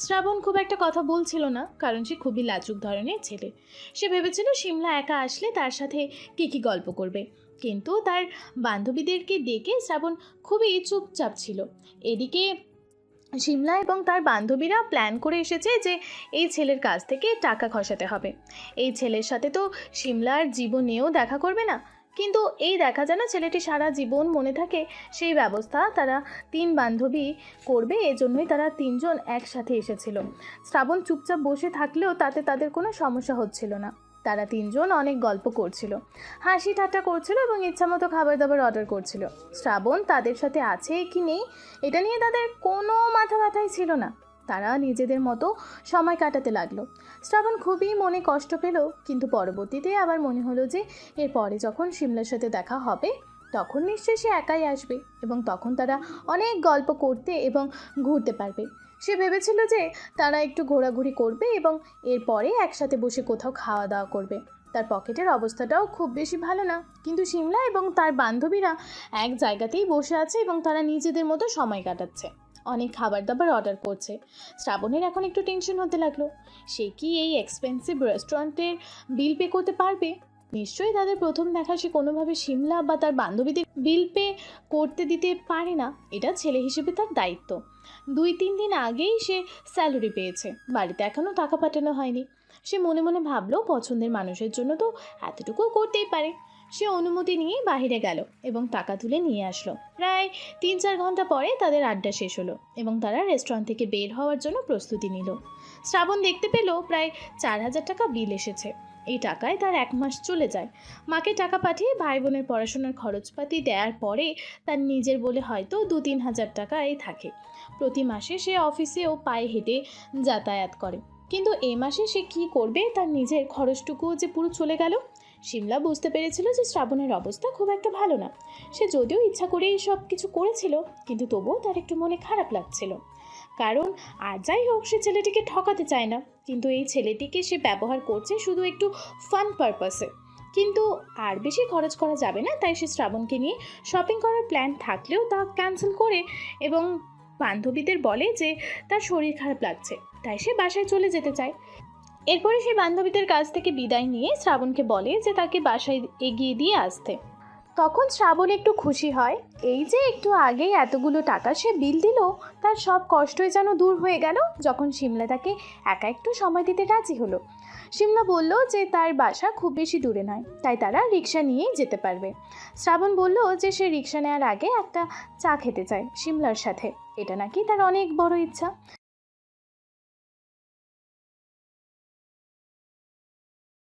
শ্রাবণ খুব একটা কথা বলছিল না, কারণ সে খুবই লাজুক ধরনের ছেলে। সে ভেবেছিল সিমলা একা আসলে তার সাথে কী গল্প করবে, কিন্তু তার বান্ধবীদেরকে ডেকে শ্রাবণ খুবই চুপচাপ ছিল। এদিকে সিমলা এবং তার বান্ধবীরা প্ল্যান করে এসেছে যে এই ছেলের কাছ থেকে টাকা খসাতে হবে। এই ছেলের সাথে তো সিমলার জীবনেও দেখা করবে না, কিন্তু এই দেখা যেন ছেলেটি সারা জীবন মনে থাকে সেই ব্যবস্থা তারা তিন বান্ধবী করবে। এজন্যই তারা তিনজন একসাথে এসেছিল। শ্রাবণ চুপচাপ বসে থাকলেও তাতে তাদের কোনো সমস্যা হচ্ছিল না। তারা তিনজন অনেক গল্প করছিল, হাসি ঠাট্টা করছিল এবং ইচ্ছামতো খাবার দাবার অর্ডার করছিল। শ্রাবণ তাদের সাথে আছে কি নেই এটা নিয়ে তাদের কোনো মাথা ব্যথাই ছিল না। তারা নিজেদের মতো সময় কাটাতে লাগলো। শ্রাবণ খুবই মনে কষ্ট পেল, কিন্তু পরবর্তীতে আবার মনে হলো যে এরপরে যখন সিমলার সাথে দেখা হবে তখন নিশ্চয়ই সে একাই আসবে এবং তখন তারা অনেক গল্প করতে এবং ঘুরতে পারবে। সে ভেবেছিল যে তারা একটু ঘোরাঘুরি করবে এবং এরপরে একসাথে বসে কোথাও খাওয়া দাওয়া করবে। তার পকেটের অবস্থাটাও খুব বেশি ভালো না, কিন্তু সিমলা এবং তার বান্ধবীরা এক জায়গাতেই বসে আছে এবং তারা নিজেদের মতো সময় কাটাচ্ছে, অনেক খাবার দাবার অর্ডার করছে। শ্রাবণের এখন একটু টেনশন হতে লাগলো, সে কি এই এক্সপেন্সিভ রেস্টুরেন্টের বিল পে করতে পারবে? নিশ্চয়ই তাদের প্রথম দেখা সে কোনোভাবে সিমলা বা তার বান্ধবীদের বিল পে করতে দিতে পারে না, এটা ছেলে হিসেবে তার দায়িত্ব। 2-3 দিন আগেই সে স্যালারি পেয়েছে, বাড়িতে এখনও টাকা পাঠানো হয়নি। সে মনে মনে ভাবলো পছন্দের মানুষের জন্য তো এতটুকুও করতেই পারে। সে অনুমতি নিয়ে বাইরে গেল এবং টাকা তুলে নিয়ে আসলো। প্রায় 3-4 ঘন্টা পরে তাদের আড্ডা শেষ হলো এবং তারা রেস্টুরেন্ট থেকে বের হওয়ার জন্য প্রস্তুতি নিল। শ্রাবণ দেখতে পেল প্রায় 4000 টাকা বিল এসেছে। এই টাকায় তার 1 মাস চলে যায়। মাকে টাকা পাঠিয়ে ভাই বোনের পড়াশোনার খরচপাতি দেওয়ার পরে তার নিজের বলে হয়তো 2-3 হাজার টাকাই থাকে। প্রতি মাসে সে অফিসেও পায়ে হেঁটে যাতায়াত করে, কিন্তু এই মাসে সে কী করবে? তার নিজের খরচটুকুও যে পুরো চলে গেল। সিমলা বুঝতে পেরেছিল যে শ্রাবণের অবস্থা খুব একটা ভালো না। সে যদিও ইচ্ছা করেই সব কিছু করেছিল, কিন্তু তবুও তার একটু মনে খারাপ লাগছিল, কারণ আর যাই হোক সে ছেলেটিকে ঠকাতে চায় না, কিন্তু এই ছেলেটিকে সে ব্যবহার করছে শুধু একটু ফান পারপাসে। কিন্তু আর বেশি খরচ করা যাবে না, তাই সে শ্রাবণকে নিয়ে শপিং করার প্ল্যান থাকলেও তা ক্যান্সেল করে এবং বান্ধবীদের বলে যে তার শরীর খারাপ লাগছে, তাই সে বাসায় চলে যেতে চায়। এরপরে সে বান্ধবীদের কাছ থেকে বিদায় নিয়ে শ্রাবণকে বলে যে তাকে বাসায় এগিয়ে দিয়ে আসতে। তখন শ্রাবণ একটু খুশি হয়, এই যে একটু আগেই এতগুলো টাকা সে বিল দিল, তার সব কষ্টই যেন দূর হয়ে গেল যখন সিমলা তাকে একা একটু সময় দিতে রাজি হলো। সিমলা বলল যে তার বাসা খুব বেশি দূরে নয়, তাই তারা রিক্সা নিয়েই যেতে পারবে। শ্রাবণ বলল যে সে রিক্সা নেওয়ার আগে একটা চা খেতে চায় সিমলার সাথে, এটা নাকি তার অনেক বড় ইচ্ছা।